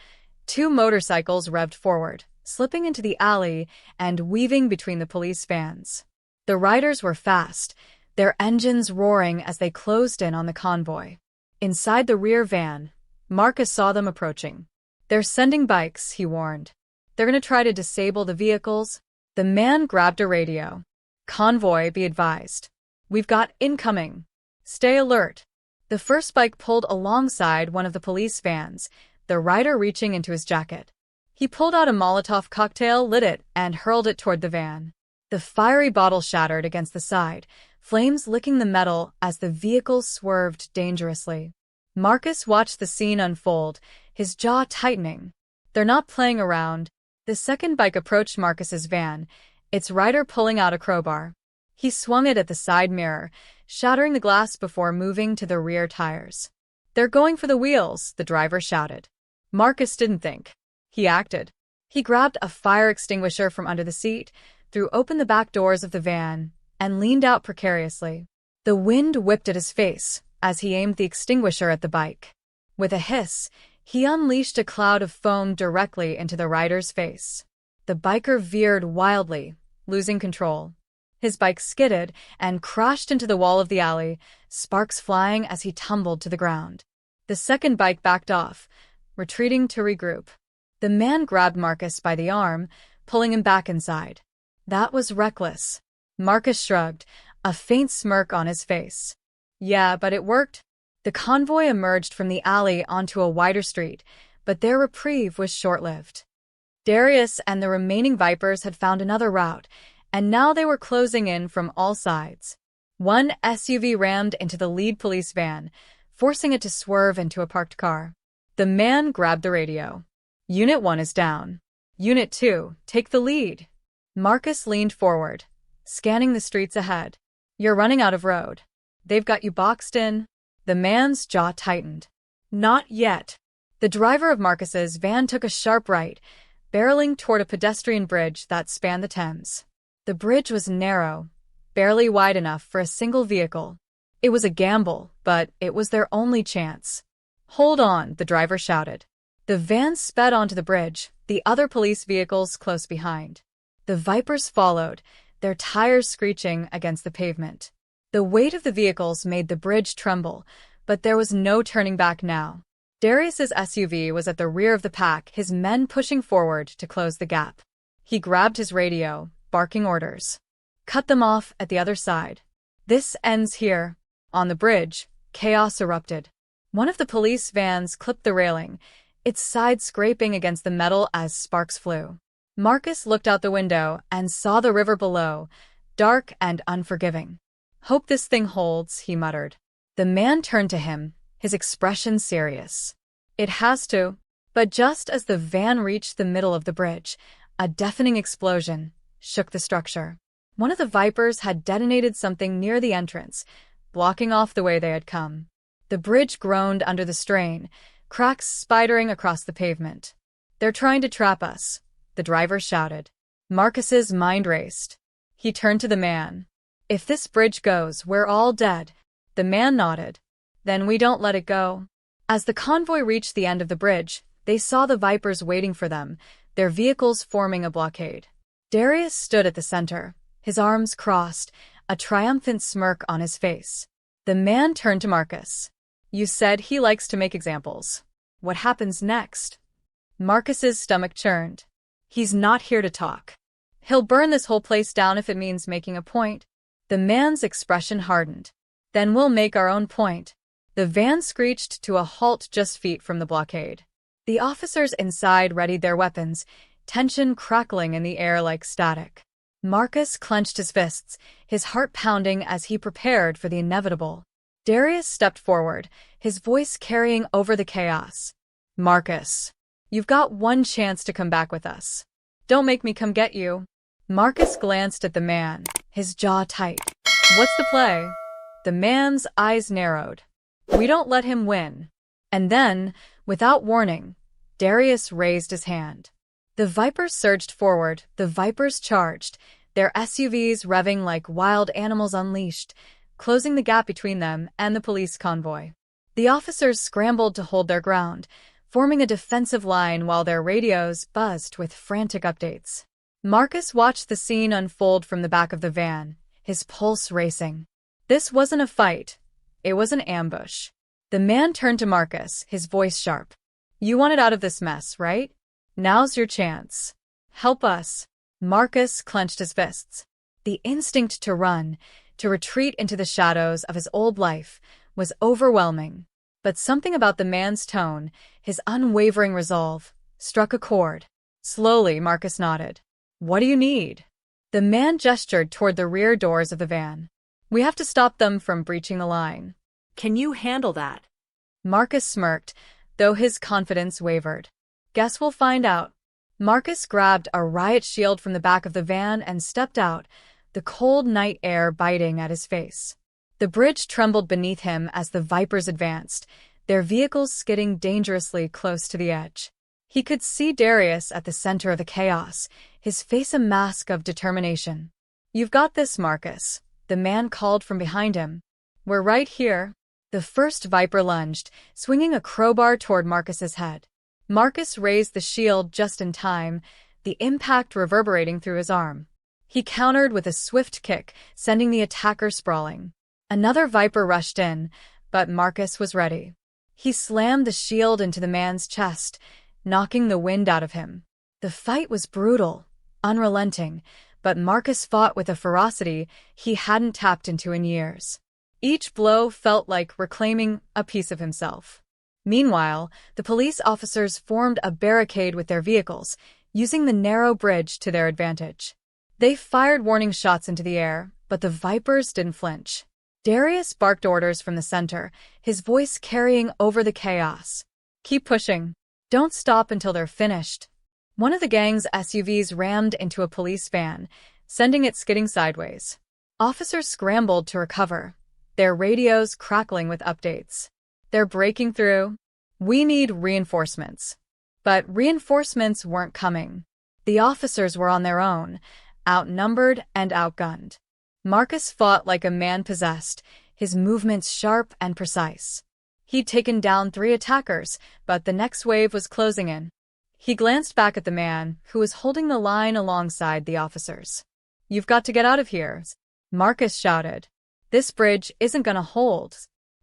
two motorcycles revved forward, slipping into the alley and weaving between the police vans. The riders were fast, their engines roaring as they closed in on the convoy. Inside the rear van, Marcus saw them approaching. "They're sending bikes," he warned. "They're going to try to disable the vehicles." The man grabbed a radio. "Convoy, be advised. We've got incoming. Stay alert." The first bike pulled alongside one of the police vans, the rider reaching into his jacket. He pulled out a Molotov cocktail, lit it, and hurled it toward the van. The fiery bottle shattered against the side, flames licking the metal as the vehicle swerved dangerously. Marcus watched the scene unfold, his jaw tightening. "They're not playing around." The second bike approached Marcus's van, its rider pulling out a crowbar. He swung it at the side mirror, shattering the glass before moving to the rear tires. "They're going for the wheels," the driver shouted. Marcus didn't think. He acted. He grabbed a fire extinguisher from under the seat, threw open the back doors of the van, and leaned out precariously. The wind whipped at his face as he aimed the extinguisher at the bike. With a hiss, he unleashed a cloud of foam directly into the rider's face. The biker veered wildly, losing control. His bike skidded and crashed into the wall of the alley, sparks flying as he tumbled to the ground. The second bike backed off, retreating to regroup. The man grabbed Marcus by the arm, pulling him back inside. That was reckless. Marcus shrugged, a faint smirk on his face. Yeah, but it worked. The convoy emerged from the alley onto a wider street, but their reprieve was short-lived. Darius and the remaining Vipers had found another route, and now they were closing in from all sides. One SUV rammed into the lead police van, forcing it to swerve into a parked car. The man grabbed the radio. Unit 1 is down. Unit 2, take the lead. Marcus leaned forward, scanning the streets ahead. You're running out of road. They've got you boxed in. The man's jaw tightened. Not yet. The driver of Marcus's van took a sharp right, barreling toward a pedestrian bridge that spanned the Thames. The bridge was narrow, barely wide enough for a single vehicle. It was a gamble, but it was their only chance. Hold on, the driver shouted. The van sped onto the bridge, the other police vehicles close behind. The Vipers followed, their tires screeching against the pavement. The weight of the vehicles made the bridge tremble, but there was no turning back now. Darius's SUV was at the rear of the pack, his men pushing forward to close the gap. He grabbed his radio, barking orders. Cut them off at the other side. This ends here. On the bridge, chaos erupted. One of the police vans clipped the railing, its side scraping against the metal as sparks flew. Marcus looked out the window and saw the river below, dark and unforgiving. Hope this thing holds, he muttered. The man turned to him, his expression serious. It has to. But just as the van reached the middle of the bridge, a deafening explosion shook the structure. One of the Vipers had detonated something near the entrance, blocking off the way they had come. The bridge groaned under the strain, cracks spidering across the pavement. They're trying to trap us, the driver shouted. Marcus's mind raced. He turned to the man. If this bridge goes, we're all dead. The man nodded. Then we don't let it go. As the convoy reached the end of the bridge, they saw the Vipers waiting for them, their vehicles forming a blockade. Darius stood at the center, his arms crossed, a triumphant smirk on his face. The man turned to Marcus. You said he likes to make examples. What happens next? Marcus's stomach churned. He's not here to talk. He'll burn this whole place down if it means making a point. The man's expression hardened. Then we'll make our own point. The van screeched to a halt just feet from the blockade. The officers inside readied their weapons, tension crackling in the air like static. Marcus clenched his fists, his heart pounding as he prepared for the inevitable. Darius stepped forward, his voice carrying over the chaos. Marcus, you've got one chance to come back with us. Don't make me come get you. Marcus glanced at the man, his jaw tight. What's the play? The man's eyes narrowed. We don't let him win. And then, without warning, Darius raised his hand. The Vipers surged forward, the Vipers charged, their SUVs revving like wild animals unleashed, closing the gap between them and the police convoy. The officers scrambled to hold their ground, forming a defensive line while their radios buzzed with frantic updates. Marcus watched the scene unfold from the back of the van, his pulse racing. This wasn't a fight. It was an ambush. The man turned to Marcus, his voice sharp. You wanted out of this mess, right? Now's your chance. Help us. Marcus clenched his fists. The instinct to run, to retreat into the shadows of his old life, was overwhelming. But something about the man's tone, his unwavering resolve, struck a chord. Slowly, Marcus nodded. What do you need? The man gestured toward the rear doors of the van. We have to stop them from breaching the line. Can you handle that? Marcus smirked, though his confidence wavered. Guess we'll find out. Marcus grabbed a riot shield from the back of the van and stepped out, the cold night air biting at his face. The bridge trembled beneath him as the Vipers advanced, their vehicles skidding dangerously close to the edge. He could see Darius at the center of the chaos, his face a mask of determination. You've got this, Marcus, the man called from behind him. We're right here. The first viper lunged, swinging a crowbar toward Marcus's head. Marcus raised the shield just in time, the impact reverberating through his arm. He countered with a swift kick, sending the attacker sprawling. Another viper rushed in, but Marcus was ready. He slammed the shield into the man's chest, knocking the wind out of him. The fight was brutal, unrelenting, but Marcus fought with a ferocity he hadn't tapped into in years. Each blow felt like reclaiming a piece of himself. Meanwhile, the police officers formed a barricade with their vehicles, using the narrow bridge to their advantage. They fired warning shots into the air, but the vipers didn't flinch. Darius barked orders from the center, his voice carrying over the chaos. Keep pushing. Don't stop until they're finished. One of the gang's SUVs rammed into a police van, sending it skidding sideways. Officers scrambled to recover, their radios crackling with updates. They're breaking through. We need reinforcements. But reinforcements weren't coming. The officers were on their own, outnumbered and outgunned. Marcus fought like a man possessed, his movements sharp and precise. He'd taken down 3 attackers, but the next wave was closing in. He glanced back at the man, who was holding the line alongside the officers. You've got to get out of here, Marcus shouted. This bridge isn't gonna hold.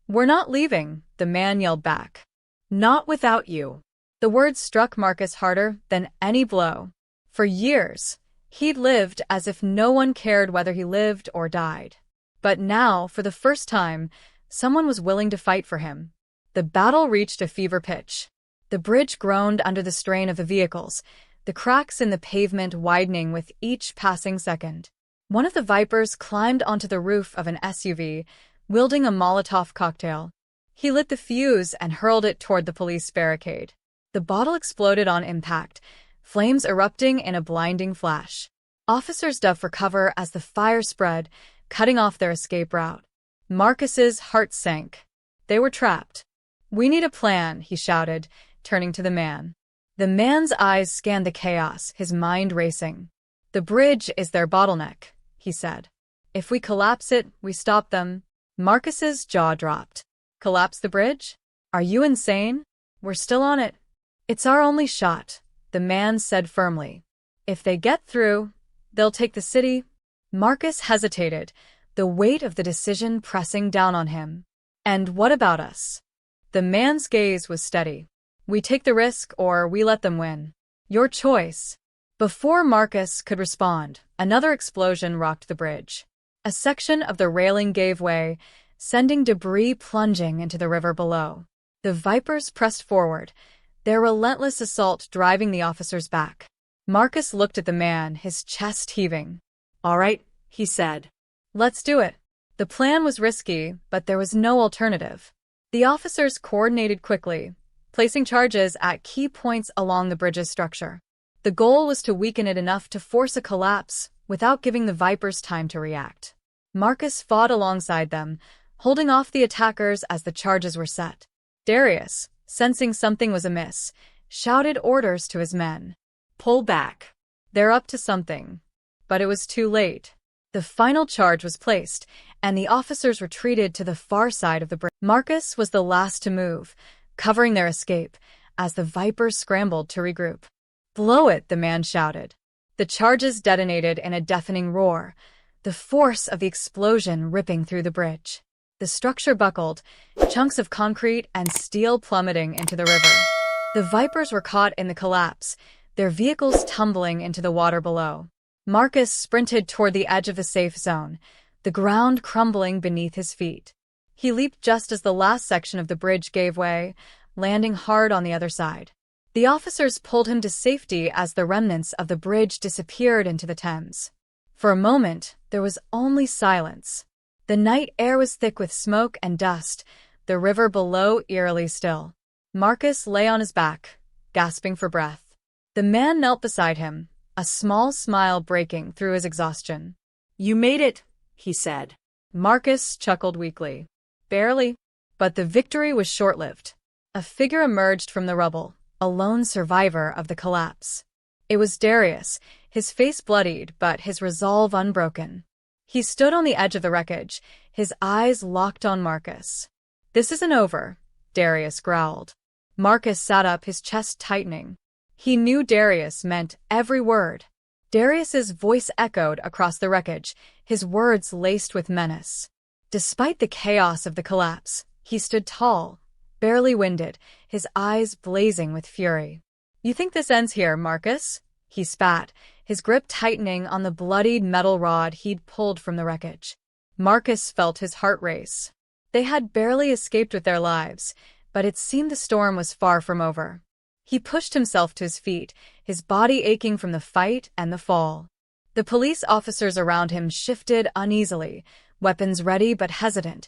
We're not leaving, the man yelled back. Not without you. The words struck Marcus harder than any blow. For years, he'd lived as if no one cared whether he lived or died. But now, for the first time, someone was willing to fight for him. The battle reached a fever pitch. The bridge groaned under the strain of the vehicles, the cracks in the pavement widening with each passing second. One of the vipers climbed onto the roof of an SUV, wielding a Molotov cocktail. He lit the fuse and hurled it toward the police barricade. The bottle exploded on impact, flames erupting in a blinding flash. Officers dove for cover as the fire spread, cutting off their escape route. Marcus's heart sank. They were trapped. We need a plan, he shouted, turning to the man. The man's eyes scanned the chaos, his mind racing. The bridge is their bottleneck, he said. If we collapse it, we stop them. Marcus's jaw dropped. Collapse the bridge? Are you insane? We're still on it. It's our only shot, the man said firmly. If they get through, they'll take the city. Marcus hesitated, the weight of the decision pressing down on him. And what about us? The man's gaze was steady. We take the risk or we let them win. Your choice. Before Marcus could respond, another explosion rocked the bridge. A section of the railing gave way, sending debris plunging into the river below. The vipers pressed forward, their relentless assault driving the officers back. Marcus looked at the man, his chest heaving. All right, he said. Let's do it. The plan was risky, but there was no alternative. The officers coordinated quickly, placing charges at key points along the bridge's structure. The goal was to weaken it enough to force a collapse without giving the vipers time to react. Marcus fought alongside them, holding off the attackers as the charges were set. Darius, sensing something was amiss, shouted orders to his men. Pull back. They're up to something. But it was too late. The final charge was placed, and the officers retreated to the far side of the bridge. Marcus was the last to move, covering their escape, as the vipers scrambled to regroup. Blow it, the man shouted. The charges detonated in a deafening roar, the force of the explosion ripping through the bridge. The structure buckled, chunks of concrete and steel plummeting into the river. The vipers were caught in the collapse, their vehicles tumbling into the water below. Marcus sprinted toward the edge of the safe zone, the ground crumbling beneath his feet. He leaped just as the last section of the bridge gave way, landing hard on the other side. The officers pulled him to safety as the remnants of the bridge disappeared into the Thames. For a moment, there was only silence. The night air was thick with smoke and dust, the river below eerily still. Marcus lay on his back, gasping for breath. The man knelt beside him, a small smile breaking through his exhaustion. You made it, he said. Marcus chuckled weakly. Barely. But the victory was short-lived. A figure emerged from the rubble, a lone survivor of the collapse. It was Darius, his face bloodied but his resolve unbroken. He stood on the edge of the wreckage, his eyes locked on Marcus. "This isn't over," Darius growled. Marcus sat up, his chest tightening. He knew Darius meant every word. Darius's voice echoed across the wreckage, his words laced with menace. Despite the chaos of the collapse, he stood tall, barely winded, his eyes blazing with fury. "You think this ends here, Marcus?" He spat, his grip tightening on the bloodied metal rod he'd pulled from the wreckage. Marcus felt his heart race. They had barely escaped with their lives, but it seemed the storm was far from over. He pushed himself to his feet, his body aching from the fight and the fall. The police officers around him shifted uneasily, weapons ready but hesitant,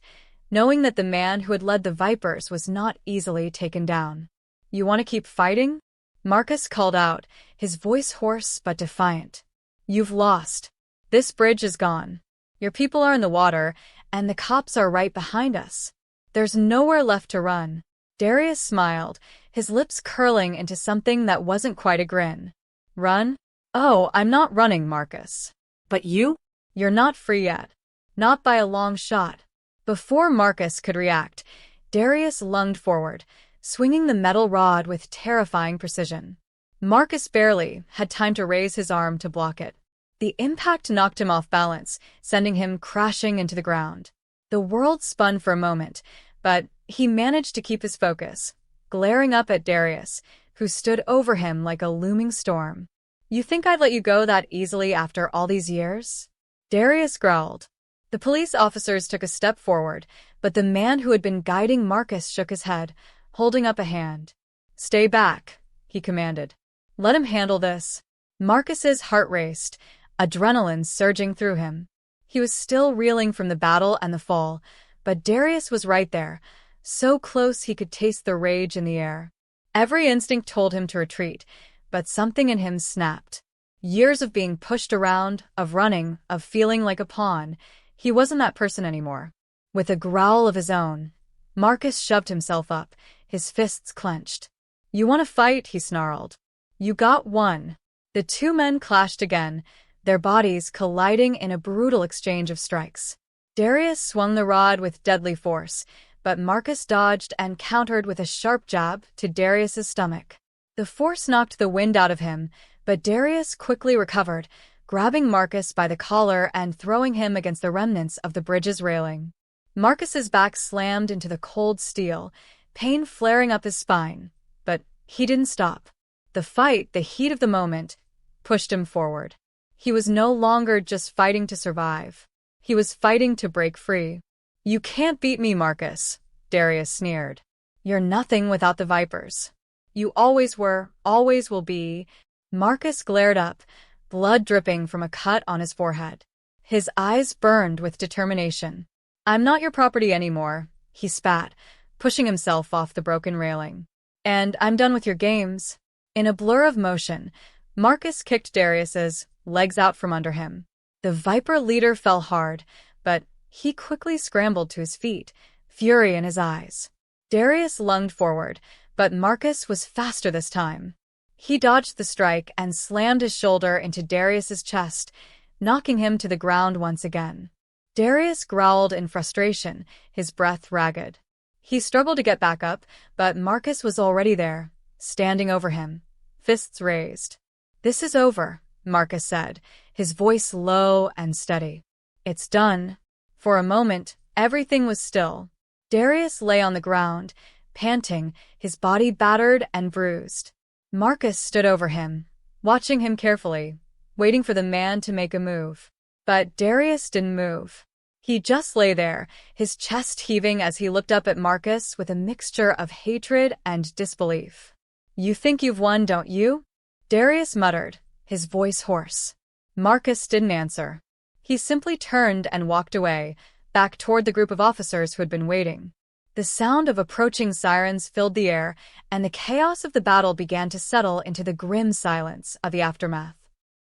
knowing that the man who had led the Vipers was not easily taken down. "You want to keep fighting?" Marcus called out, his voice hoarse but defiant. "You've lost. This bridge is gone. Your people are in the water, and the cops are right behind us. There's nowhere left to run." Darius smiled, his lips curling into something that wasn't quite a grin. "Run? Oh, I'm not running, Marcus." But you? "You're not free yet. Not by a long shot." Before Marcus could react, Darius lunged forward, swinging the metal rod with terrifying precision. Marcus barely had time to raise his arm to block it. The impact knocked him off balance, sending him crashing into the ground. The world spun for a moment, but he managed to keep his focus, glaring up at Darius, who stood over him like a looming storm. "You think I'd let you go that easily after all these years?" Darius growled. The police officers took a step forward, but the man who had been guiding Marcus shook his head, holding up a hand. "Stay back," he commanded. "Let him handle this." Marcus's heart raced, adrenaline surging through him. He was still reeling from the battle and the fall, but Darius was right there, so close he could taste the rage in the air. Every instinct told him to retreat, but something in him snapped. Years of being pushed around, of running, of feeling like a pawn, he wasn't that person anymore. With a growl of his own, Marcus shoved himself up, his fists clenched. "You want to fight?" he snarled. "You got one." The two men clashed again, their bodies colliding in a brutal exchange of strikes. Darius swung the rod with deadly force, but Marcus dodged and countered with a sharp jab to Darius's stomach. The force knocked the wind out of him, but Darius quickly recovered, grabbing Marcus by the collar and throwing him against the remnants of the bridge's railing. Marcus's back slammed into the cold steel, pain flaring up his spine, but he didn't stop. The fight, the heat of the moment, pushed him forward. He was no longer just fighting to survive. He was fighting to break free. "You can't beat me, Marcus," Darius sneered. "You're nothing without the Vipers. You always were, always will be." Marcus glared up, blood dripping from a cut on his forehead. His eyes burned with determination. "I'm not your property anymore," he spat, pushing himself off the broken railing. "And I'm done with your games." In a blur of motion, Marcus kicked Darius's legs out from under him. The Viper leader fell hard, but he quickly scrambled to his feet, fury in his eyes. Darius lunged forward, but Marcus was faster this time. He dodged the strike and slammed his shoulder into Darius's chest, knocking him to the ground once again. Darius growled in frustration, his breath ragged. He struggled to get back up, but Marcus was already there, standing over him, fists raised. "This is over," Marcus said, his voice low and steady. "It's done." For a moment, everything was still. Darius lay on the ground, panting, his body battered and bruised. Marcus stood over him, watching him carefully, waiting for the man to make a move. But Darius didn't move. He just lay there, his chest heaving as he looked up at Marcus with a mixture of hatred and disbelief. "You think you've won, don't you?" Darius muttered, his voice hoarse. Marcus didn't answer. He simply turned and walked away, back toward the group of officers who had been waiting. The sound of approaching sirens filled the air, and the chaos of the battle began to settle into the grim silence of the aftermath.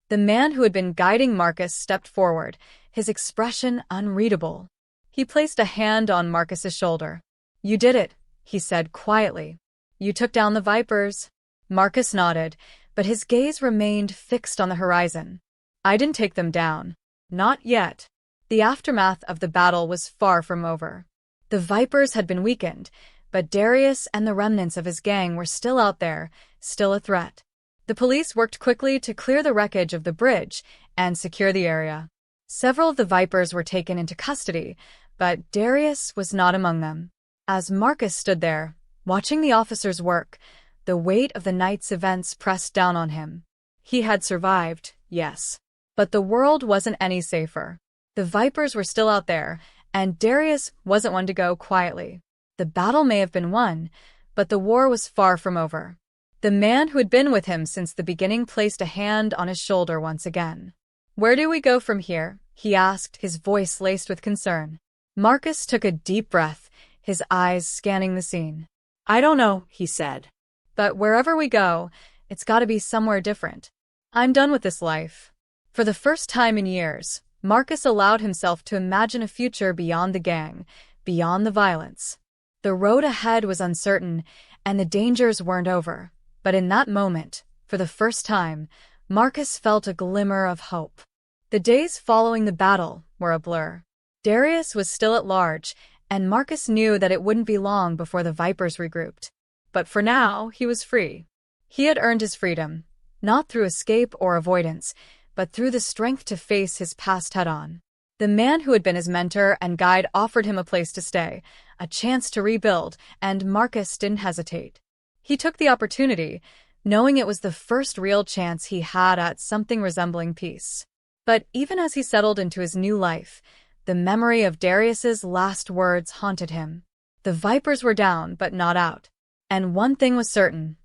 The man who had been guiding Marcus stepped forward, his expression unreadable. He placed a hand on Marcus's shoulder. "You did it," he said quietly. "You took down the Vipers." Marcus nodded, but his gaze remained fixed on the horizon. "I didn't take them down. Not yet." The aftermath of the battle was far from over. The Vipers had been weakened, but Darius and the remnants of his gang were still out there, still a threat. The police worked quickly to clear the wreckage of the bridge and secure the area. Several of the Vipers were taken into custody, but Darius was not among them. As Marcus stood there, watching the officers work, the weight of the night's events pressed down on him. He had survived, yes, but the world wasn't any safer. The Vipers were still out there, and Darius wasn't one to go quietly. The battle may have been won, but the war was far from over. The man who had been with him since the beginning placed a hand on his shoulder once again. "Where do we go from here?" he asked, his voice laced with concern. Marcus took a deep breath, his eyes scanning the scene. "I don't know," he said. "But wherever we go, it's gotta be somewhere different. I'm done with this life." For the first time in years, Marcus allowed himself to imagine a future beyond the gang, beyond the violence. The road ahead was uncertain, and the dangers weren't over. But in that moment, for the first time, Marcus felt a glimmer of hope. The days following the battle were a blur. Darius was still at large, and Marcus knew that it wouldn't be long before the Vipers regrouped. But for now, he was free. He had earned his freedom, not through escape or avoidance, but through the strength to face his past head-on. The man who had been his mentor and guide offered him a place to stay, a chance to rebuild, and Marcus didn't hesitate. He took the opportunity, knowing it was the first real chance he had at something resembling peace. But even as he settled into his new life, the memory of Darius's last words haunted him. The Vipers were down, but not out. And one thing was certain.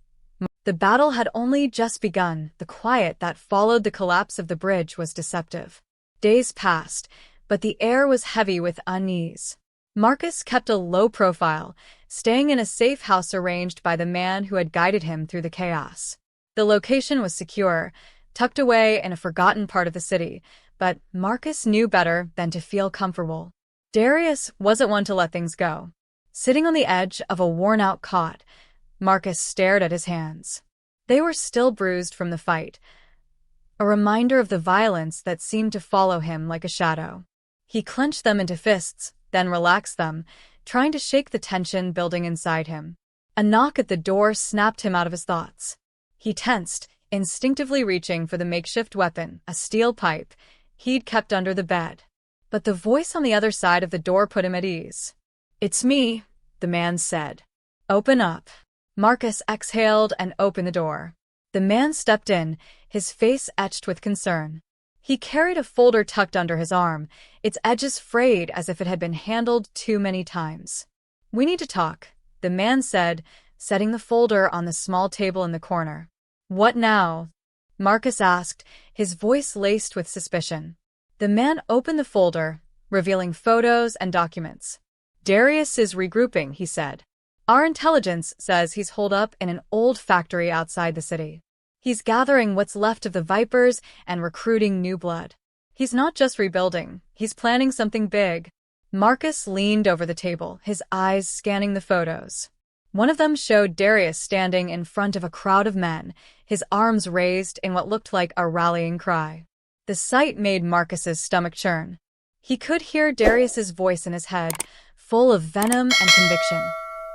The battle had only just begun. The quiet that followed the collapse of the bridge was deceptive. Days passed, but the air was heavy with unease. Marcus kept a low profile, staying in a safe house arranged by the man who had guided him through the chaos. The location was secure, tucked away in a forgotten part of the city, but Marcus knew better than to feel comfortable. Darius wasn't one to let things go. Sitting on the edge of a worn-out cot, Marcus stared at his hands. They were still bruised from the fight, a reminder of the violence that seemed to follow him like a shadow. He clenched them into fists, then relaxed them, trying to shake the tension building inside him. A knock at the door snapped him out of his thoughts. He tensed, instinctively reaching for the makeshift weapon, a steel pipe, he'd kept under the bed. But the voice on the other side of the door put him at ease. "It's me," the man said. "Open up." Marcus exhaled and opened the door. The man stepped in, his face etched with concern. He carried a folder tucked under his arm, its edges frayed as if it had been handled too many times. "We need to talk," the man said, setting the folder on the small table in the corner. "What now?" Marcus asked, his voice laced with suspicion. The man opened the folder, revealing photos and documents. "Darius is regrouping," he said. "Our intelligence says he's holed up in an old factory outside the city. He's gathering what's left of the Vipers and recruiting new blood. He's not just rebuilding, he's planning something big." Marcus leaned over the table, his eyes scanning the photos. One of them showed Darius standing in front of a crowd of men, his arms raised in what looked like a rallying cry. The sight made Marcus's stomach churn. He could hear Darius's voice in his head, full of venom and conviction,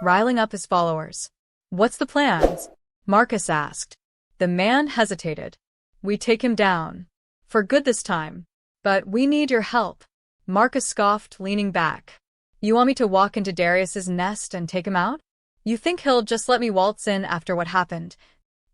riling up his followers. "What's the plan?" Marcus asked. The man hesitated. "We take him down. For good this time. But we need your help." Marcus scoffed, leaning back. "You want me to walk into Darius's nest and take him out? You think he'll just let me waltz in after what happened?"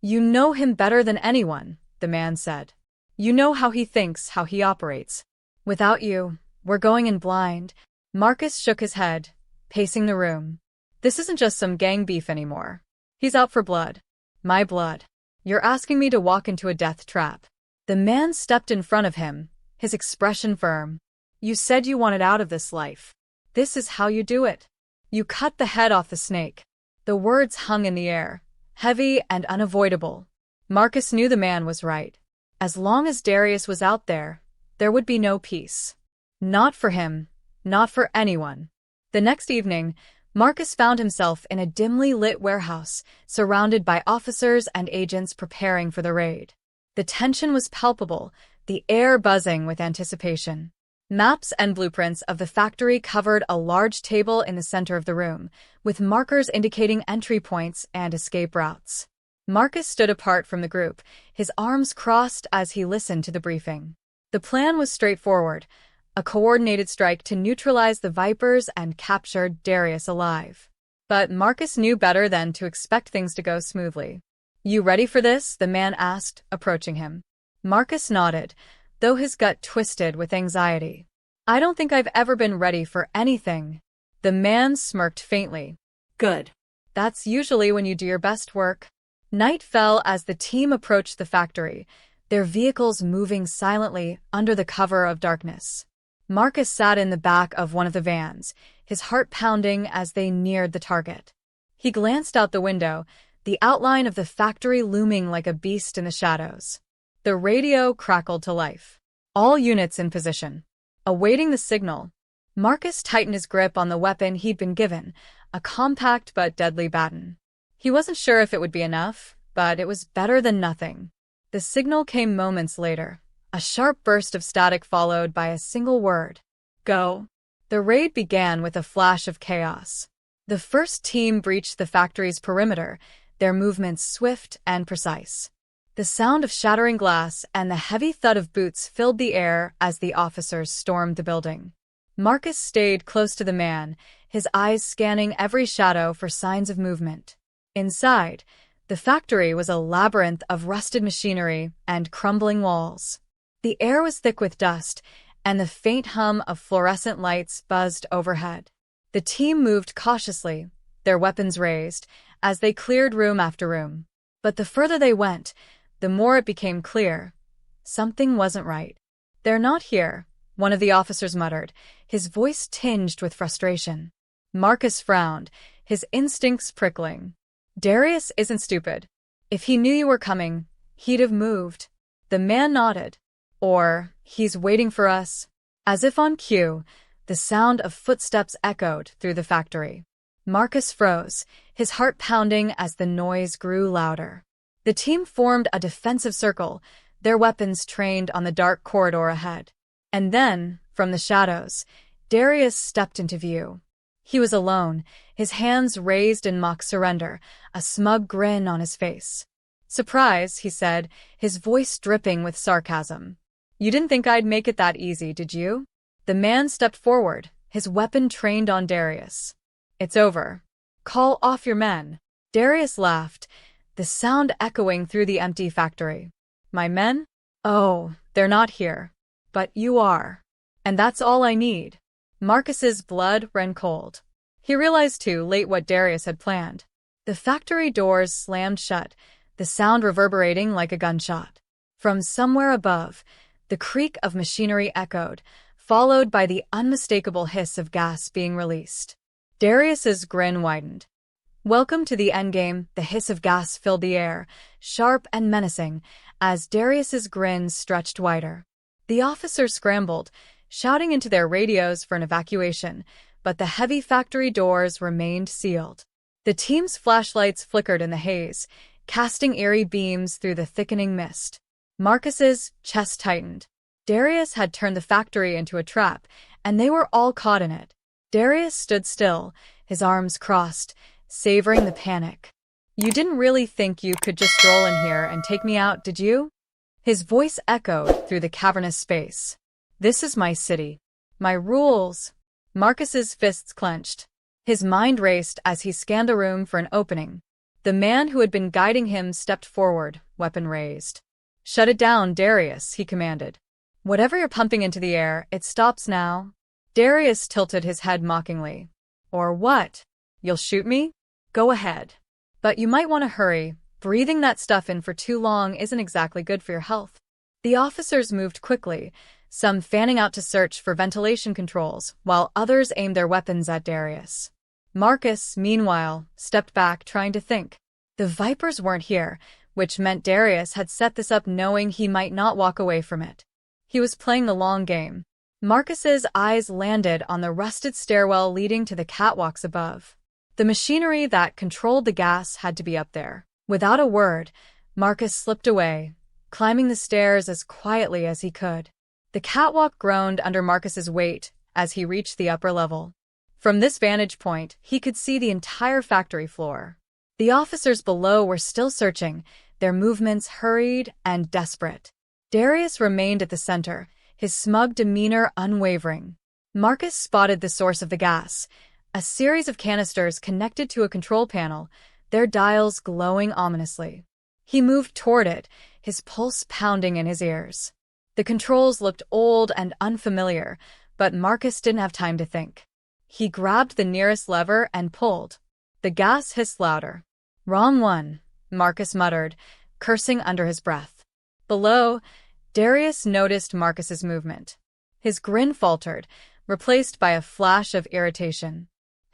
"You know him better than anyone," the man said. "You know how he thinks, how he operates. Without you, we're going in blind." Marcus shook his head, pacing the room. "This isn't just some gang beef anymore. He's out for blood. My blood. You're asking me to walk into a death trap." The man stepped in front of him, his expression firm. "You said you wanted out of this life. This is how you do it. You cut the head off the snake." The words hung in the air, heavy and unavoidable. Marcus knew the man was right. As long as Darius was out there, there would be no peace. Not for him, not for anyone. The next evening, Marcus found himself in a dimly lit warehouse, surrounded by officers and agents preparing for the raid. The tension was palpable, the air buzzing with anticipation. Maps and blueprints of the factory covered a large table in the center of the room, with markers indicating entry points and escape routes. Marcus stood apart from the group, his arms crossed as he listened to the briefing. The plan was straightforward: a coordinated strike to neutralize the Vipers and capture Darius alive. But Marcus knew better than to expect things to go smoothly. "You ready for this?" the man asked, approaching him. Marcus nodded, though his gut twisted with anxiety. "I don't think I've ever been ready for anything." The man smirked faintly. Good. "That's usually when you do your best work." Night fell as the team approached the factory, their vehicles moving silently under the cover of darkness. Marcus sat in the back of one of the vans, his heart pounding as they neared the target. He glanced out the window, the outline of the factory looming like a beast in the shadows. The radio crackled to life. "All units in position." Awaiting the signal, Marcus tightened his grip on the weapon he'd been given, a compact but deadly baton. He wasn't sure if it would be enough, but it was better than nothing. The signal came moments later, a sharp burst of static followed by a single word: "Go." The raid began with a flash of chaos. The first team breached the factory's perimeter, their movements swift and precise. The sound of shattering glass and the heavy thud of boots filled the air as the officers stormed the building. Marcus stayed close to the man, his eyes scanning every shadow for signs of movement. Inside, the factory was a labyrinth of rusted machinery and crumbling walls. The air was thick with dust, and the faint hum of fluorescent lights buzzed overhead. The team moved cautiously, their weapons raised, as they cleared room after room. But the further they went, the more it became clear: something wasn't right. "They're not here," one of the officers muttered, his voice tinged with frustration. Marcus frowned, his instincts prickling. "Darius isn't stupid. If he knew you were coming, he'd have moved." The man nodded. "Or, he's waiting for us." As if on cue, the sound of footsteps echoed through the factory. Marcus froze, his heart pounding as the noise grew louder. The team formed a defensive circle, their weapons trained on the dark corridor ahead. And then, from the shadows, Darius stepped into view. He was alone, his hands raised in mock surrender, a smug grin on his face. "Surprise," he said, his voice dripping with sarcasm. "You didn't think I'd make it that easy, did you?" The man stepped forward, his weapon trained on Darius. "It's over. Call off your men." Darius laughed, the sound echoing through the empty factory. "My men? Oh, they're not here. But you are. And that's all I need." Marcus's blood ran cold. He realized too late what Darius had planned. The factory doors slammed shut, the sound reverberating like a gunshot. From somewhere above, the creak of machinery echoed, followed by the unmistakable hiss of gas being released. Darius's grin widened. "Welcome to the endgame." The hiss of gas filled the air, sharp and menacing, as Darius's grin stretched wider. The officers scrambled, shouting into their radios for an evacuation, but the heavy factory doors remained sealed. The team's flashlights flickered in the haze, casting eerie beams through the thickening mist. Marcus's chest tightened. Darius had turned the factory into a trap, and they were all caught in it. Darius stood still, his arms crossed, savoring the panic. "You didn't really think you could just stroll in here and take me out, did you?" His voice echoed through the cavernous space. "This is my city. My rules." Marcus's fists clenched. His mind raced as he scanned the room for an opening. The man who had been guiding him stepped forward, weapon raised. "Shut it down, Darius," he commanded. "Whatever you're pumping into the air, it stops now." Darius tilted his head mockingly. "Or what? You'll shoot me? Go ahead. But you might want to hurry. Breathing that stuff in for too long isn't exactly good for your health." The officers moved quickly, some fanning out to search for ventilation controls, while others aimed their weapons at Darius. Marcus, meanwhile, stepped back, trying to think. The Vipers weren't here, which meant Darius had set this up knowing he might not walk away from it. He was playing the long game. Marcus's eyes landed on the rusted stairwell leading to the catwalks above. The machinery that controlled the gas had to be up there. Without a word, Marcus slipped away, climbing the stairs as quietly as he could. The catwalk groaned under Marcus's weight as he reached the upper level. From this vantage point, he could see the entire factory floor. The officers below were still searching, their movements hurried and desperate. Darius remained at the center, his smug demeanor unwavering. Marcus spotted the source of the gas, a series of canisters connected to a control panel, their dials glowing ominously. He moved toward it, his pulse pounding in his ears. The controls looked old and unfamiliar, but Marcus didn't have time to think. He grabbed the nearest lever and pulled. The gas hissed louder. "Wrong one," Marcus muttered, cursing under his breath. Below, Darius noticed Marcus's movement. His grin faltered, replaced by a flash of irritation.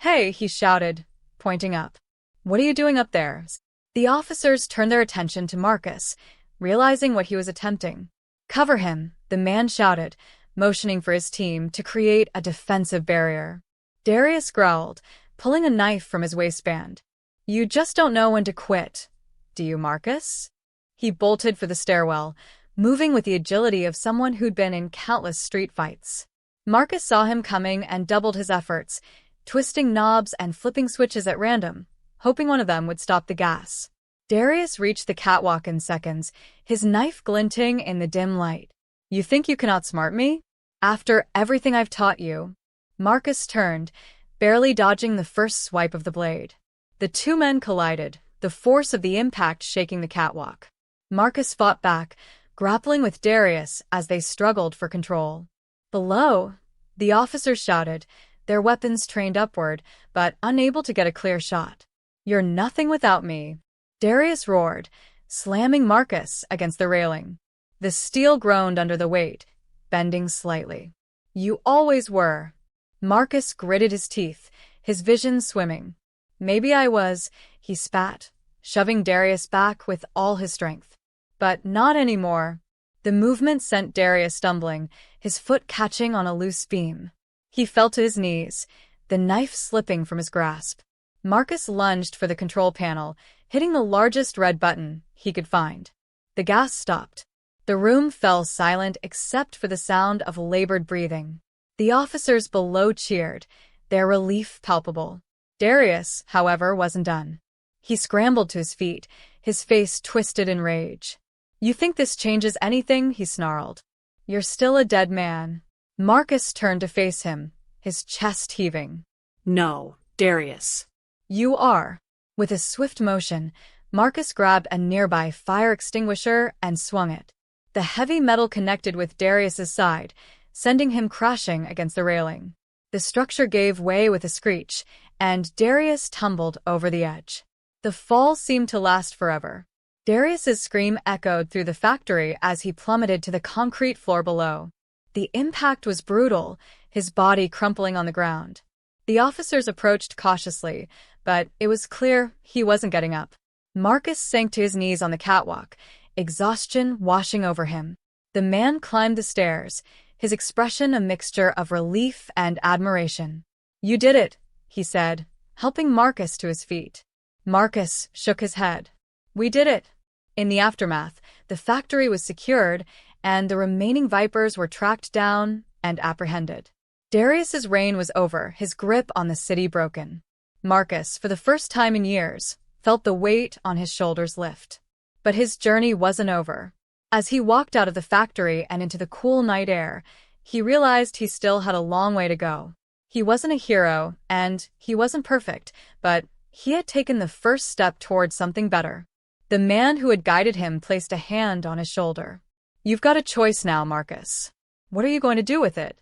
"Hey," he shouted, pointing up. "What are you doing up there?" The officers turned their attention to Marcus, realizing what he was attempting. "Cover him," the man shouted, motioning for his team to create a defensive barrier. Darius growled, pulling a knife from his waistband. "You just don't know when to quit, do you, Marcus?" He bolted for the stairwell, moving with the agility of someone who'd been in countless street fights. Marcus saw him coming and doubled his efforts, twisting knobs and flipping switches at random, hoping one of them would stop the gas. Darius reached the catwalk in seconds, his knife glinting in the dim light. "You think you can outsmart me? After everything I've taught you?" Marcus turned, barely dodging the first swipe of the blade. The two men collided, the force of the impact shaking the catwalk. Marcus fought back, grappling with Darius as they struggled for control. Below, the officers shouted, their weapons trained upward, but unable to get a clear shot. "You're nothing without me," Darius roared, slamming Marcus against the railing. The steel groaned under the weight, bending slightly. "You always were." Marcus gritted his teeth, his vision swimming. "Maybe I was," he spat, shoving Darius back with all his strength. "But not anymore." The movement sent Darius stumbling, his foot catching on a loose beam. He fell to his knees, the knife slipping from his grasp. Marcus lunged for the control panel, hitting the largest red button he could find. The gas stopped. The room fell silent except for the sound of labored breathing. The officers below cheered, their relief palpable. Darius, however, wasn't done. He scrambled to his feet, his face twisted in rage. "You think this changes anything?" he snarled. "You're still a dead man." Marcus turned to face him, his chest heaving. "No, Darius." "You are." With a swift motion, Marcus grabbed a nearby fire extinguisher and swung it. The heavy metal connected with Darius's side, sending him crashing against the railing. The structure gave way with a screech, and Darius tumbled over the edge. The fall seemed to last forever. Darius's scream echoed through the factory as he plummeted to the concrete floor below. The impact was brutal, his body crumpling on the ground. The officers approached cautiously, but it was clear he wasn't getting up. Marcus sank to his knees on the catwalk, exhaustion washing over him. The man climbed the stairs, his expression a mixture of relief and admiration. "You did it," he said, helping Marcus to his feet. Marcus shook his head. "We did it." In the aftermath, the factory was secured, and the remaining Vipers were tracked down and apprehended. Darius's reign was over, his grip on the city broken. Marcus, for the first time in years, felt the weight on his shoulders lift. But his journey wasn't over. As he walked out of the factory and into the cool night air, he realized he still had a long way to go. He wasn't a hero, and he wasn't perfect, but he had taken the first step towards something better. The man who had guided him placed a hand on his shoulder. "You've got a choice now, Marcus. What are you going to do with it?"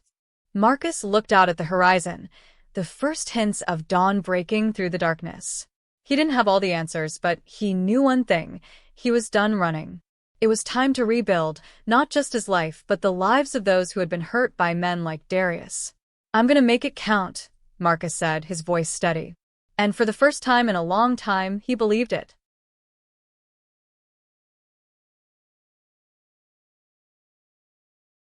Marcus looked out at the horizon, the first hints of dawn breaking through the darkness. He didn't have all the answers, but he knew one thing: he was done running. It was time to rebuild, not just his life, but the lives of those who had been hurt by men like Darius. "I'm going to make it count," Marcus said, his voice steady. And for the first time in a long time, he believed it.